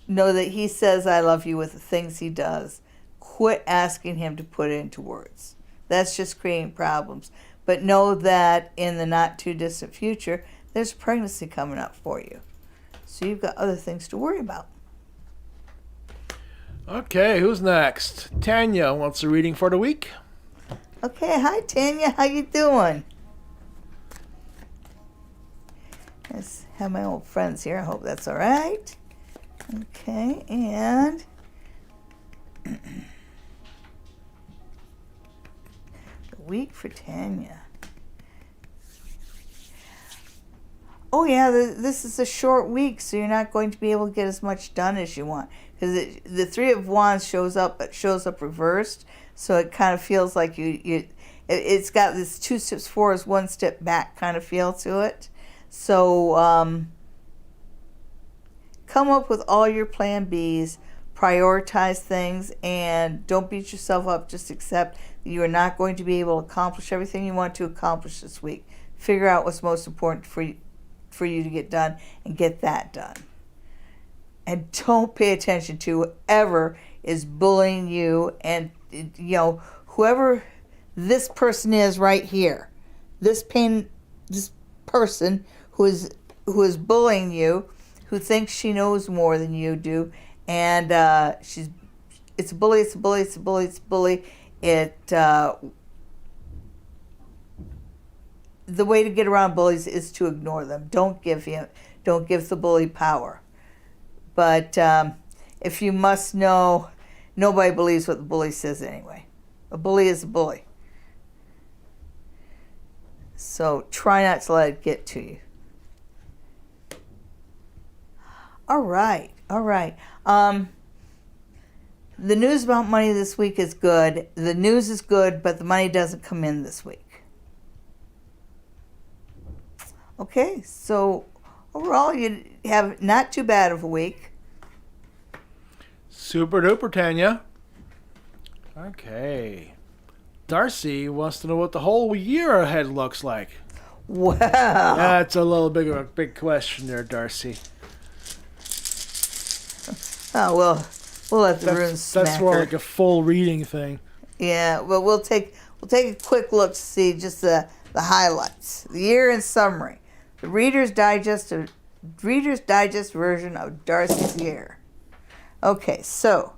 Know that he says I love you with the things he does. Quit asking him to put it into words. That's just creating problems. But know that in the not too distant future, there's pregnancy coming up for you. So you've got other things to worry about. Okay, who's next? Tanya wants a reading for the week. Okay, hi Tanya, how you doing? Let's have my old friends here. I hope that's all right. Okay, and the week for Tanya. Oh yeah, this is a short week, so you're not going to be able to get as much done as you want. Because the Three of Wands shows up reversed, so it kind of feels like it's got this 2 steps forward, 1 step back kind of feel to it. So come up with all your plan Bs, prioritize things, and don't beat yourself up. Just accept that you are not going to be able to accomplish everything you want to accomplish this week. Figure out what's most important for you to get done and get that done. And don't pay attention to whoever is bullying you, and whoever this person is right here. This person who is bullying you, who thinks she knows more than you do, and it's a bully. The way to get around bullies is to ignore them. Don't give the bully power. But if you must know, nobody believes what the bully says anyway. A bully is a bully. So try not to let it get to you. All right. The news about money this week is good. The news is good, but the money doesn't come in this week. Okay, so overall, you have not too bad of a week. Super duper, Tanya. Okay. Darcy wants to know what the whole year ahead looks like. Wow. That's a little bit of a big question there, Darcy. Oh, well, we'll let the runes smack That's more her. like a full reading thing. Yeah, but we'll take a quick look to see just the highlights. The year in summary. The Reader's Digest version of Darcy's year. Okay, so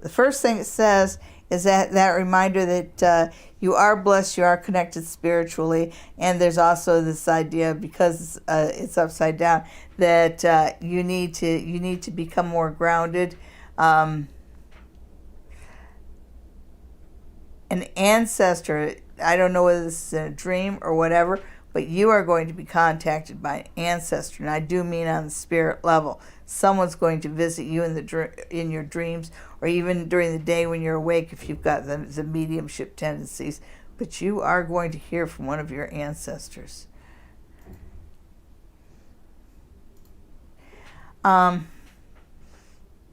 the first thing it says is that reminder that you are blessed, you are connected spiritually, and there's also this idea, because it's upside down, that you need to become more grounded. An ancestor, I don't know whether this is in a dream or whatever, but you are going to be contacted by an ancestor, and I do mean on the spirit level. Someone's going to visit you in your dreams, or even during the day when you're awake if you've got the mediumship tendencies. But you are going to hear from one of your ancestors.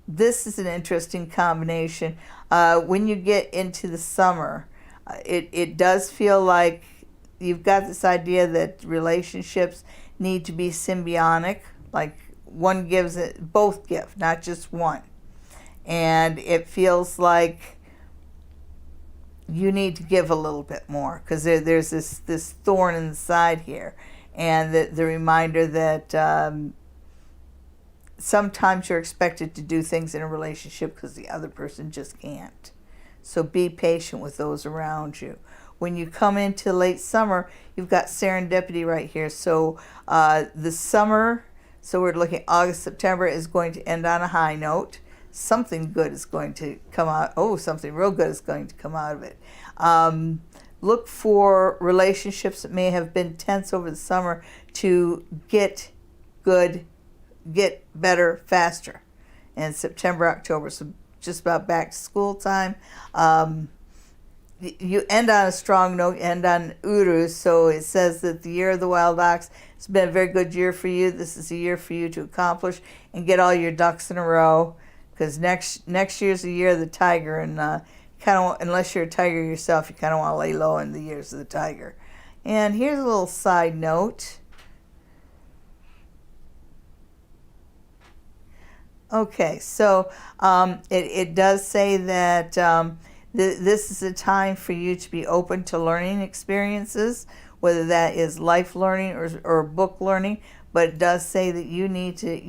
This is an interesting combination. When you get into the summer, it does feel like you've got this idea that relationships need to be symbiotic, like one gives it, both give, not just one. And it feels like you need to give a little bit more, because there's this thorn in the side here, and the reminder that sometimes you're expected to do things in a relationship because the other person just can't. So be patient with those around you. When you come into late summer, you've got serendipity right here. So the summer, so we're looking at August, September, is going to end on a high note. Something good is going to come out. Oh, something real good is going to come out of it. Look for relationships that may have been tense over the summer to get better faster. And September, October, so just about back to school time. You end on a strong note, you end on Urus, so it says that the year of the wild ox has been a very good year for you. This is a year for you to accomplish and get all your ducks in a row, because next year's the year of the tiger, and unless you're a tiger yourself, you kind of want to lay low in the years of the tiger. And here's a little side note. Okay, so it does say that this is a time for you to be open to learning experiences, whether that is life learning or book learning. But it does say that you need to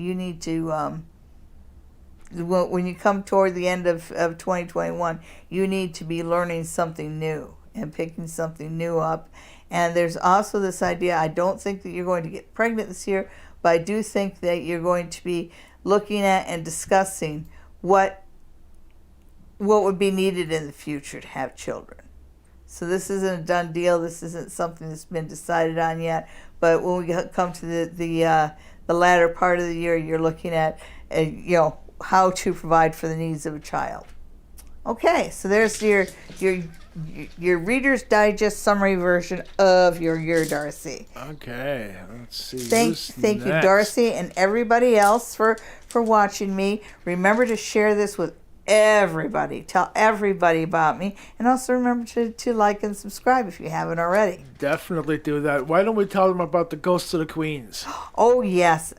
when you come toward the end of 2021, you need to be learning something new and picking something new up. And there's also this idea, I don't think that you're going to get pregnant this year, but I do think that you're going to be looking at and discussing what would be needed in the future to have children. So this isn't a done deal. This isn't something that's been decided on yet. But when we come to the latter part of the year, you're looking at how to provide for the needs of a child. Okay, so there's your Reader's Digest summary version of your year, Darcy. Okay, let's see. Thank you, Darcy, and everybody else for watching me. Remember to share this with everybody. Tell everybody about me, and also remember to like and subscribe if you haven't already. Definitely do that. Why don't we tell them about the Ghosts of the Queens? Oh yes,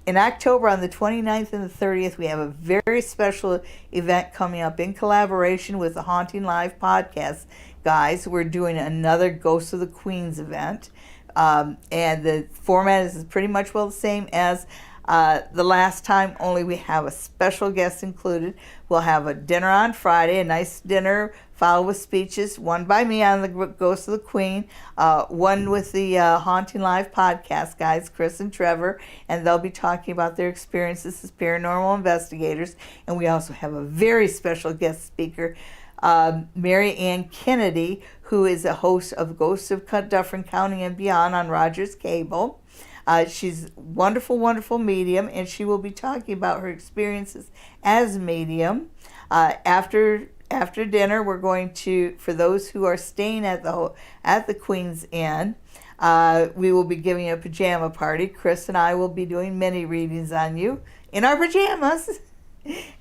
in October, on the 29th and the 30th, we have a very special event coming up in collaboration with the Haunting Live podcast guys. We're doing another Ghosts of the Queens event. And the format is pretty much the same as the last time, only we have a special guest included. We'll have a dinner on Friday, a nice dinner followed with speeches, one by me on the Ghost of the Queen, one with the Haunting Live podcast guys, Chris and Trevor, and they'll be talking about their experiences as paranormal investigators. And we also have a very special guest speaker, Mary Ann Kennedy, who is a host of Ghosts of Dufferin County and Beyond on Rogers Cable. She's a wonderful, wonderful medium, and she will be talking about her experiences as a medium. After dinner, we're going to, for those who are staying at the Queen's Inn, we will be giving a pajama party. Chris and I will be doing mini readings on you in our pajamas.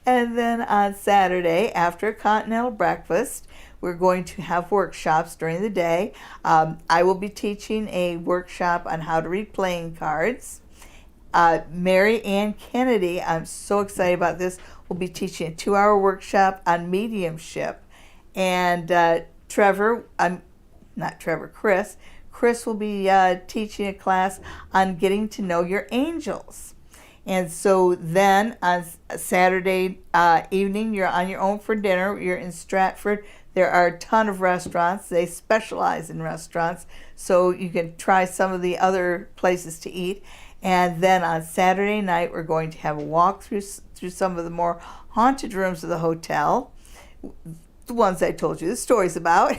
And then on Saturday, after a continental breakfast, we're going to have workshops during the day. I will be teaching a workshop on how to read playing cards. Mary Ann Kennedy, I'm so excited about this, will be teaching a 2-hour workshop on mediumship. And Chris will be teaching a class on getting to know your angels. And so then on Saturday evening, you're on your own for dinner. You're in Stratford. There are a ton of restaurants. They specialize in restaurants, so you can try some of the other places to eat. And then on Saturday night, we're going to have a walk through some of the more haunted rooms of the hotel, the ones I told you the stories about.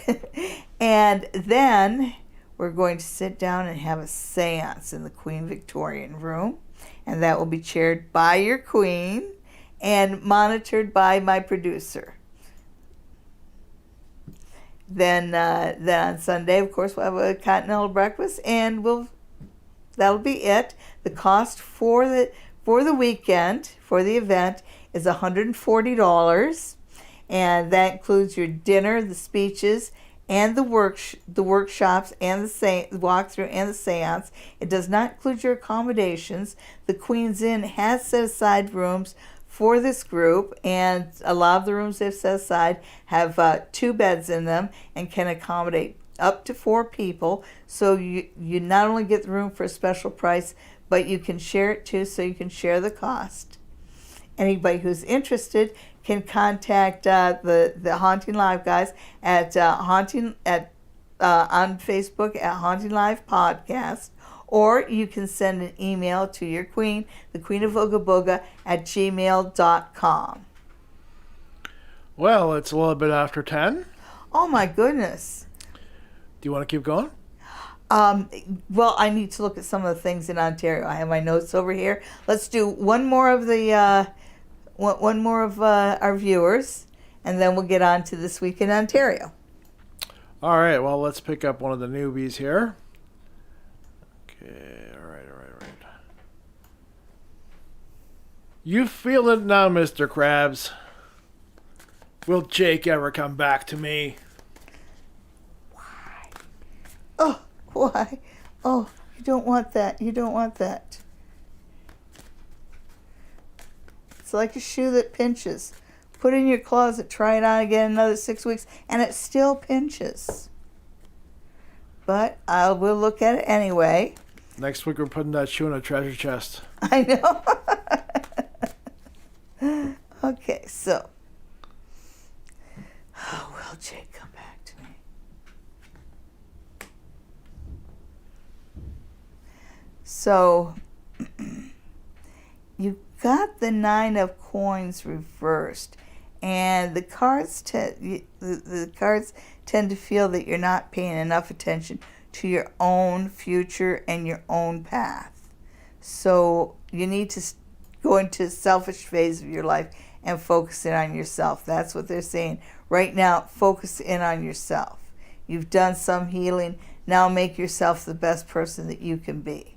And then we're going to sit down and have a seance in the Queen Victorian room. And that will be chaired by your queen and monitored by my producer. Then on Sunday, of course, we'll have a continental breakfast, and that'll be it. The cost for the weekend, for the event, is $140, and that includes your dinner, the speeches, and the workshops, and the walkthrough, and the seance. It does not include your accommodations. The Queen's Inn has set aside rooms for this group, and a lot of the rooms they've set aside have 2 beds in them and can accommodate up to 4 people. So you not only get the room for a special price, but you can share it too, so you can share the cost. Anybody who's interested can contact the Haunting Live guys at on Facebook at Haunting Live Podcast, or you can send an email to your queen, the Queen of Ooga Booga, at gmail.com. Well, it's a little bit after 10. Oh my goodness. Do you want to keep going? Well, I need to look at some of the things in Ontario. I have my notes over here. Let's do one more of our viewers, and then we'll get on to This Week in Ontario. All right, well, let's pick up one of the newbies here. Okay, all right. You feel it now, Mr. Krabs. Will Jake ever come back to me? Why? Oh, why? Oh, you don't want that. You don't want that. It's like a shoe that pinches. Put it in your closet, try it on again another 6 weeks, and it still pinches. But we'll look at it anyway. Next week we're putting that shoe in a treasure chest. I know. Okay, so. Oh, will Jake come back to me? So, you got the 9 of coins reversed, And the cards the cards tend to feel that you're not paying enough attention to your own future and your own path. So you need to go into a selfish phase of your life and focus in on yourself. That's what they're saying. Right now, focus in on yourself. You've done some healing. Now make yourself the best person that you can be.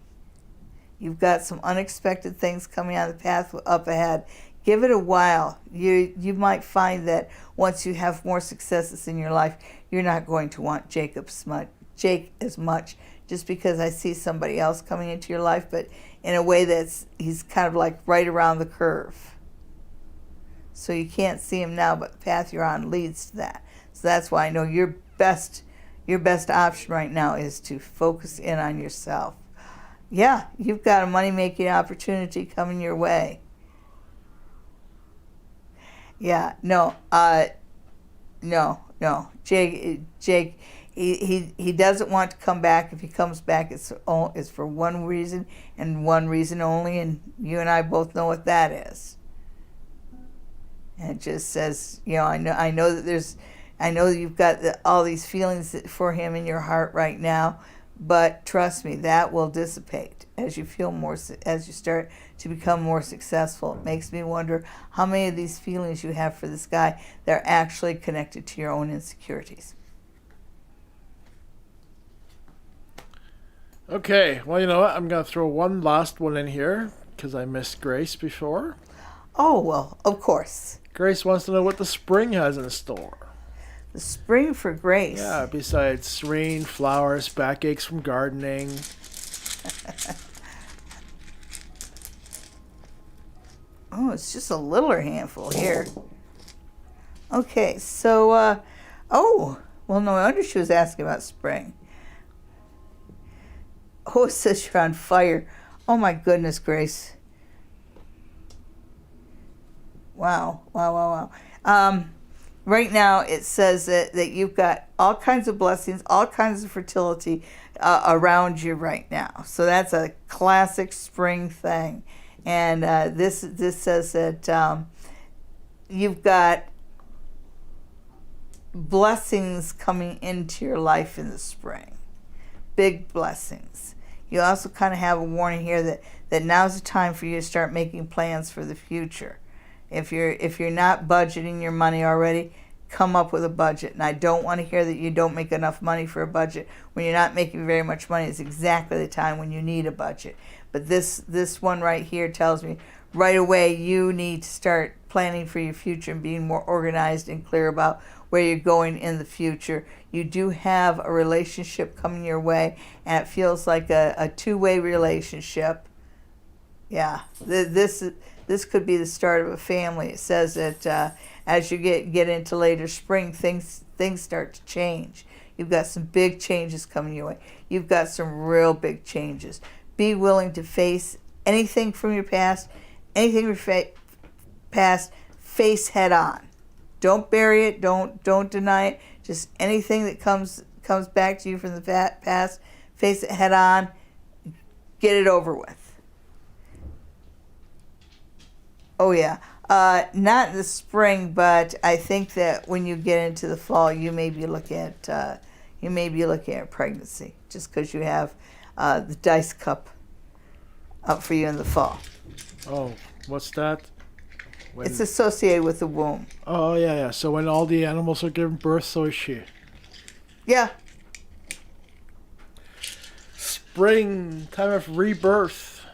You've got some unexpected things coming on the path up ahead. Give it a while. You might find that once you have more successes in your life, you're not going to want Jake as much just because I see somebody else coming into your life, but in a way he's kind of like right around the curve. So you can't see him now, but the path you're on leads to that. So that's why I know your best option right now is to focus in on yourself. Yeah, you've got a money-making opportunity coming your way. Yeah, no. Jake, he doesn't want to come back. If he comes back, it's for one reason and one reason only, and you and I both know what that is. And it just says, I know that you've got all these feelings for him in your heart right now, but trust me, that will dissipate as you start to become more successful. It makes me wonder how many of these feelings you have for this guy that are actually connected to your own insecurities. Okay, well, you know what? I'm going to throw one last one in here because I missed Grace before. Oh, well, of course. Grace wants to know what the spring has in store. The spring for Grace. Yeah, besides rain, flowers, backaches from gardening. Oh, it's just a littler handful here. Okay, so, well, no wonder she was asking about spring. Oh, it says you're on fire. Oh, my goodness, Grace. Wow. Right now, it says that you've got all kinds of blessings, all kinds of fertility around you right now. So that's a classic spring thing. And this says that you've got blessings coming into your life in the spring. Big blessings. You also kind of have a warning here that now's the time for you to start making plans for the future. If you're not budgeting your money already, come up with a budget. And I don't want to hear that you don't make enough money for a budget. When you're not making very much money, it's exactly the time when you need a budget. But this one right here tells me right away you need to start planning for your future and being more organized and clear about where you're going in the future. You do have a relationship coming your way, and it feels like a two-way relationship. Yeah, this could be the start of a family. It says that as you get into later spring, things start to change. You've got some big changes coming your way. You've got some real big changes. Be willing to face anything from your past, face head on. Don't bury it. Don't deny it. Just anything that comes back to you from the past, face it head on. Get it over with. Oh yeah, not in the spring, but I think that when you get into the fall, you may be looking at pregnancy, just because you have the dice cup up for you in the fall. Oh, what's that? It's associated with the womb. Oh yeah. So when all the animals are giving birth, so is she. Yeah. Spring, time of rebirth.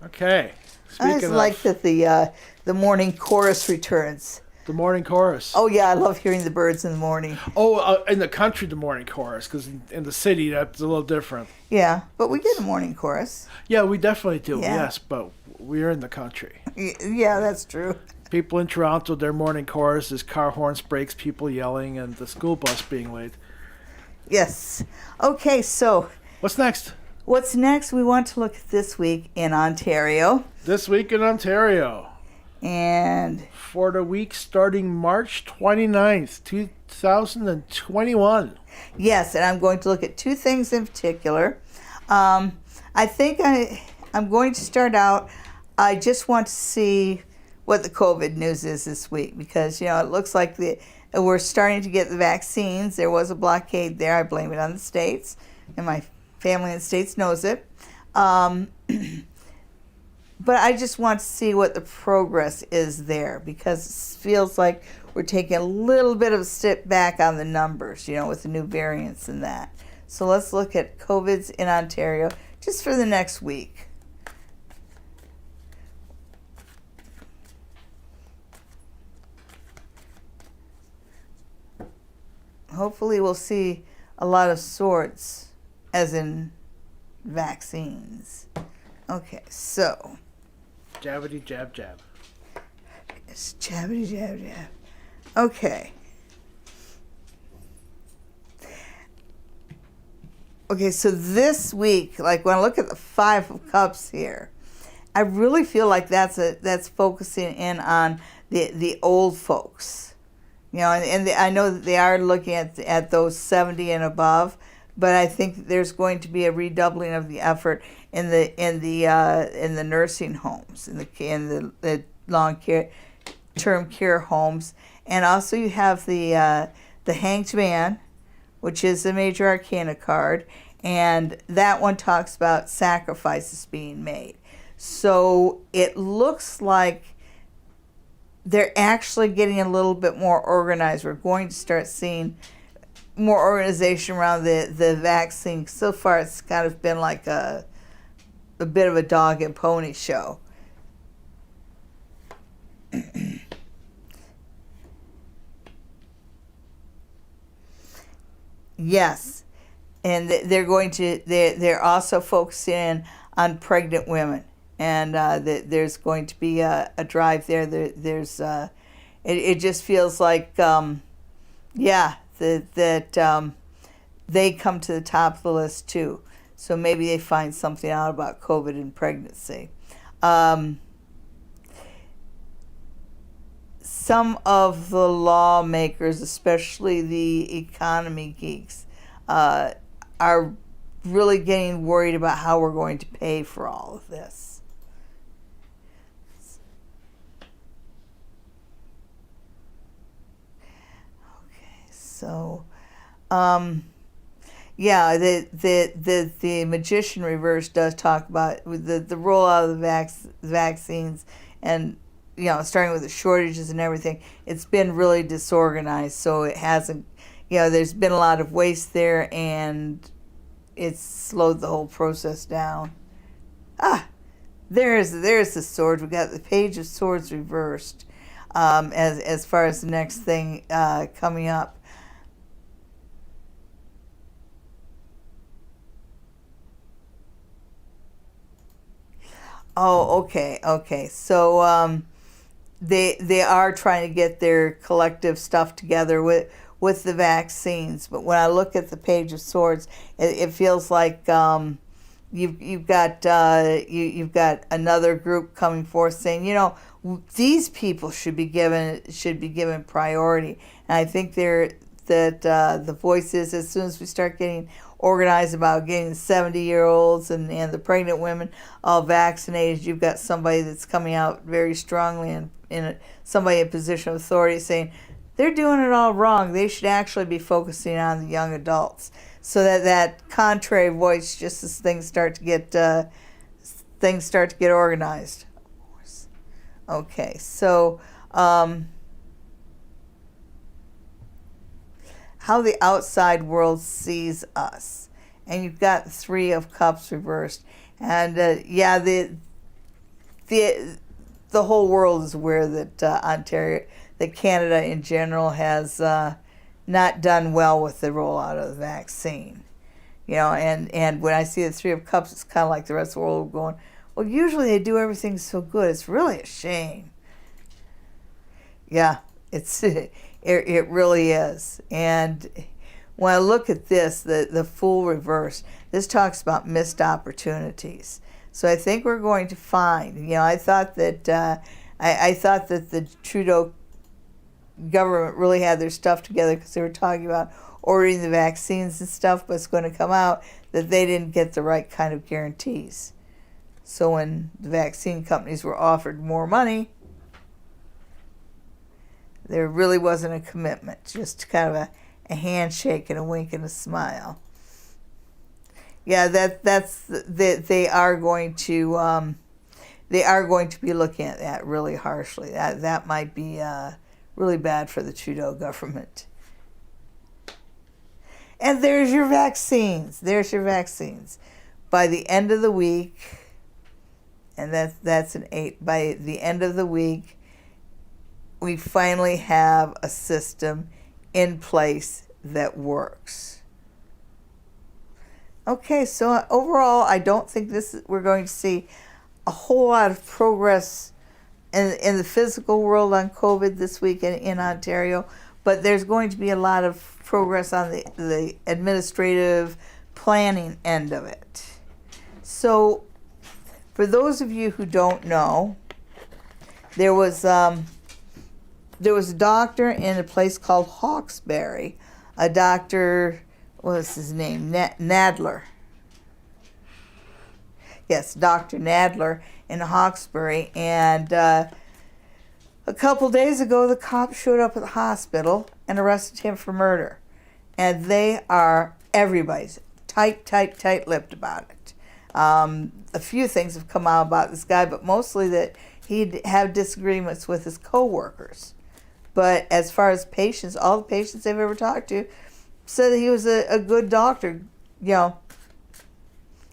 Okay. I just like that the morning chorus returns. The morning chorus. Oh yeah, I love hearing the birds in the morning. Oh, in the country, the morning chorus, because in the city, that's a little different. Yeah, but we get a morning chorus. Yeah, we definitely do, Yeah. yes, but we're in the country. Yeah, that's true. People in Toronto, their morning chorus is car horns, brakes, people yelling, and the school bus being late. Yes. Okay, so What's next? what's next? We want to look at this week in Ontario. This week in Ontario. And For the week starting March 29th, 2021. yes, and I'm going to look at two things in particular. I think I'm going to start out, I just want to see what the COVID news is this week, because it looks like we're starting to get the vaccines. There was a blockade there. I blame it on the states, and my family in the states knows it. But I just want to see what the progress is there, because it feels like we're taking a little bit of a step back on the numbers, with the new variants and that. So let's look at COVID's in Ontario just for the next week. Hopefully we'll see a lot of sorts, as in vaccines. Okay, so. Jabbity jab jab. It's jabbity jab jab. Okay. Okay, so this week, like when I look at the Five of Cups here, I really feel like that's focusing in on the old folks. And I know that they are looking at those 70 and above, but I think there's going to be a redoubling of the effort in the nursing homes, in the long term care homes, and also you have the Hanged Man, which is the major arcana card, and that one talks about sacrifices being made. So it looks like they're actually getting a little bit more organized. We're going to start seeing more organization around the vaccine. So far, it's kind of been like a bit of a dog and pony show. Yes, and they're also focusing on pregnant women. And there's going to be a drive there. It just feels like, that they come to the top of the list too. So maybe they find something out about COVID and pregnancy. Some of the lawmakers, especially the economy geeks, are really getting worried about how we're going to pay for all of this. So, the Magician reverse does talk about the rollout of the vaccines, and starting with the shortages and everything. It's been really disorganized, so it hasn't. There's been a lot of waste there, and it's slowed the whole process down. There's the sword. We got the Page of Swords reversed. As far as the next thing coming up. Oh, okay. So they are trying to get their collective stuff together with the vaccines. But when I look at the Page of Swords, it feels like you've got another group coming forth saying, these people should be given priority. And I think the voice is, as soon as we start getting organized about getting the 70-year-olds and the pregnant women all vaccinated, you've got somebody that's coming out very strongly somebody in position of authority saying they're doing it all wrong. They should actually be focusing on the young adults. So that contrary voice, just as things start to get organized. Okay, so how the outside world sees us, and you've got the Three of Cups reversed, and the whole world is aware that that Canada in general has not done well with the rollout of the vaccine, and when I see the Three of Cups, it's kind of like the rest of the world going, well, usually they do everything so good. It's really a shame. Yeah, it really is. And when I look at this, the Fool reverse, this talks about missed opportunities. So I think we're going to find. I thought that the Trudeau government really had their stuff together because they were talking about ordering the vaccines and stuff, but it's going to come out that they didn't get the right kind of guarantees. So when the vaccine companies were offered more money, There really wasn't a commitment, just kind of a handshake and a wink and a smile. Yeah, they are going to be looking at that really harshly. That might be really bad for the Trudeau government. And there's your vaccines. There's your vaccines. By the end of the week, and that's an 8. By the end of the week, we finally have a system in place that works. Okay, so overall, I don't think we're going to see a whole lot of progress in the physical world on COVID this week in Ontario, but there's going to be a lot of progress on the administrative planning end of it. So, for those of you who don't know, there was a doctor in a place called Hawkesbury, a doctor, what was his name, Nadler. Yes, Dr. Nadler in Hawkesbury, and a couple days ago the cops showed up at the hospital and arrested him for murder. And everybody's tight-lipped about it. A few things have come out about this guy, but mostly that he'd have disagreements with his co-workers. But as far as patients, all the patients they've ever talked to said that he was a good doctor. I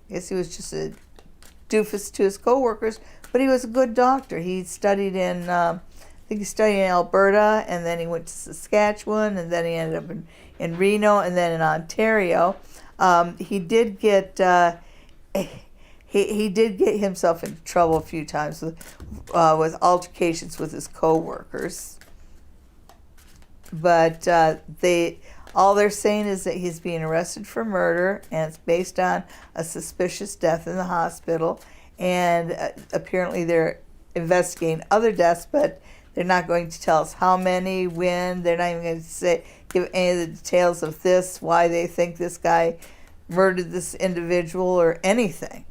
guess he was just a doofus to his co-workers, but he was a good doctor. He studied in, I think he studied in Alberta, and then he went to Saskatchewan, and then he ended up in Reno, and then in Ontario. He did get he did get himself into trouble a few times with altercations with his co-workers. But all they're saying is that he's being arrested for murder, and it's based on a suspicious death in the hospital. And apparently they're investigating other deaths, but they're not going to tell us how many, when. They're not even going to give any of the details of this, why they think this guy murdered this individual or anything.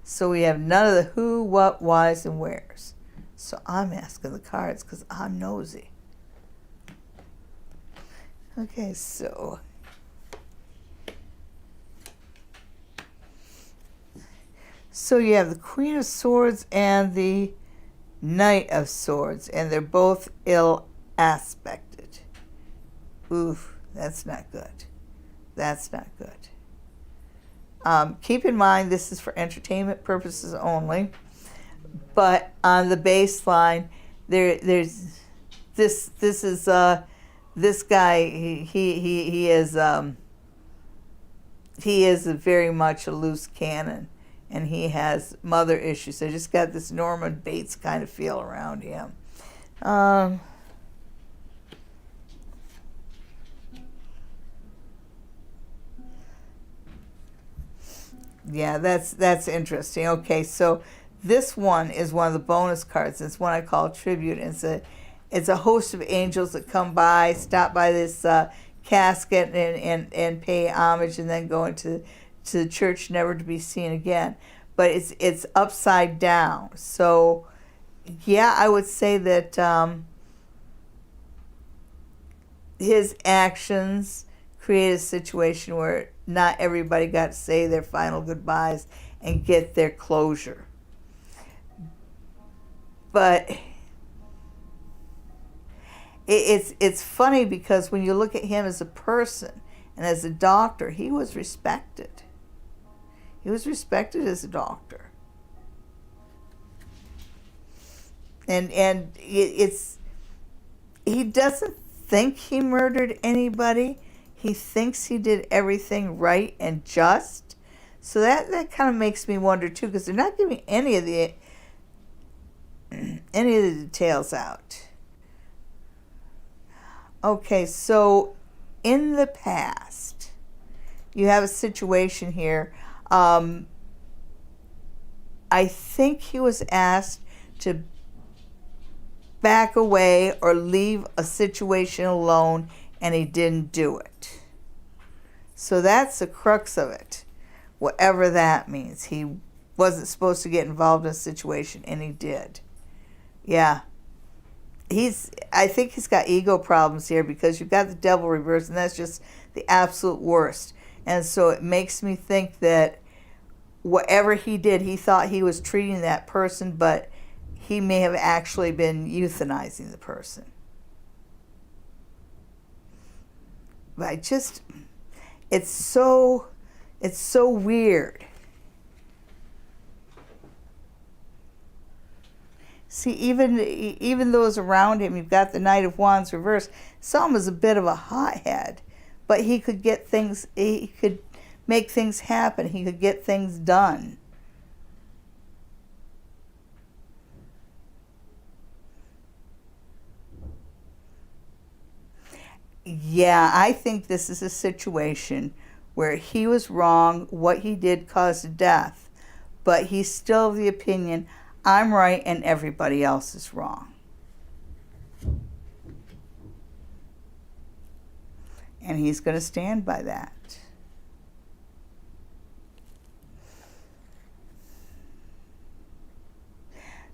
So we have none of the who, what, whys, and wheres. So I'm asking the cards because I'm nosy. Okay, so you have the Queen of Swords and the Knight of Swords, and they're both ill aspected. Oof, that's not good. That's not good. Keep in mind this is for entertainment purposes only, but on the baseline, there's this is this guy. He is very much a loose cannon, and he has mother issues. So just got this Norman Bates kind of feel around him. Yeah, that's interesting. Okay, so this one is one of the bonus cards. It's one I call Tribute. It's a host of angels that come by, stop by this casket and pay homage, and then go into the church, never to be seen again. But it's upside down. So yeah, I would say that his actions create a situation where not everybody got to say their final goodbyes and get their closure. But it's funny because when you look at him as a person and as a doctor, he was respected. He was respected as a doctor. And he doesn't think he murdered anybody. He thinks he did everything right and just. So that kind of makes me wonder too, because they're not giving any of the details out. Okay, so in the past, you have a situation here. I think he was asked to back away or leave a situation alone, and he didn't do it. So that's the crux of it, whatever that means. He wasn't supposed to get involved in a situation, and he did. Yeah. I think he's got ego problems here, because you've got the devil reversed, and that's just the absolute worst. And so it makes me think that whatever he did, he thought he was treating that person, but he may have actually been euthanizing the person. But it's so weird. See, even those around him, you've got the Knight of Wands reversed. Saw him as a bit of a hothead, but he could make things happen. He could get things done. Yeah, I think this is a situation where he was wrong. What he did caused death, but he's still of the opinion, I'm right and everybody else is wrong. And he's going to stand by that.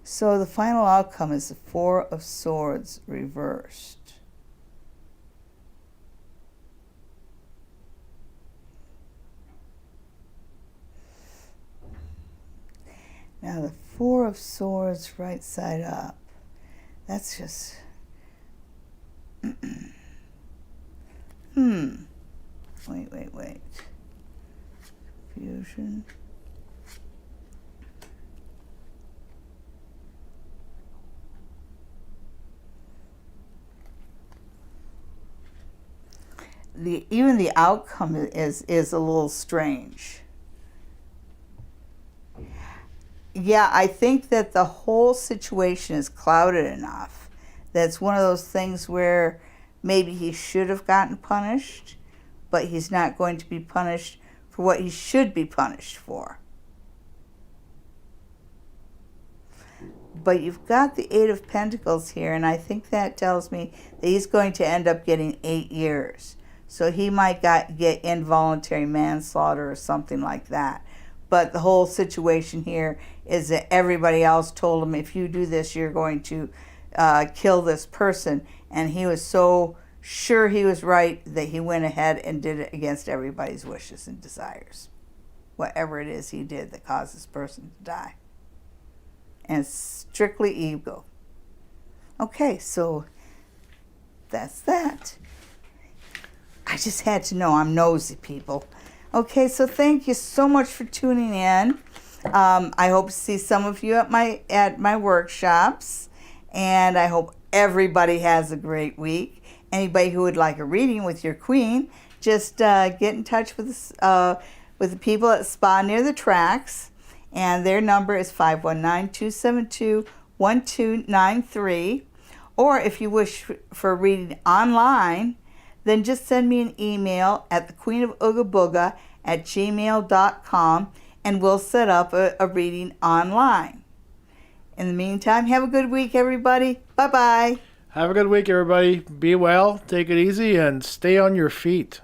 So the final outcome is the Four of Swords reversed. Now the Four of Swords right side up. That's just... Wait. Confusion. Even the outcome is a little strange. Yeah, I think that the whole situation is clouded enough that it's one of those things where maybe he should have gotten punished, but he's not going to be punished for what he should be punished for. But you've got the Eight of Pentacles here, and I think that tells me that he's going to end up getting 8 years. So he might get involuntary manslaughter or something like that. But the whole situation here is that everybody else told him, if you do this, you're going to kill this person. And he was so sure he was right that he went ahead and did it against everybody's wishes and desires. Whatever it is he did that caused this person to die. And it's strictly ego. Okay, so that's that. I just had to know. I'm nosy, people. Okay, so thank you so much for tuning in. I hope to see some of you at my workshops, and I hope everybody has a great week. Anybody who would like a reading with your queen, just get in touch with the people at Spa Near the Tracks, and their number is 519-272-1293. Or if you wish for a reading online, then just send me an email at thequeenofoogaboga@gmail.com, and we'll set up a reading online. In the meantime, have a good week, everybody. Bye-bye. Have a good week, everybody. Be well, take it easy, and stay on your feet.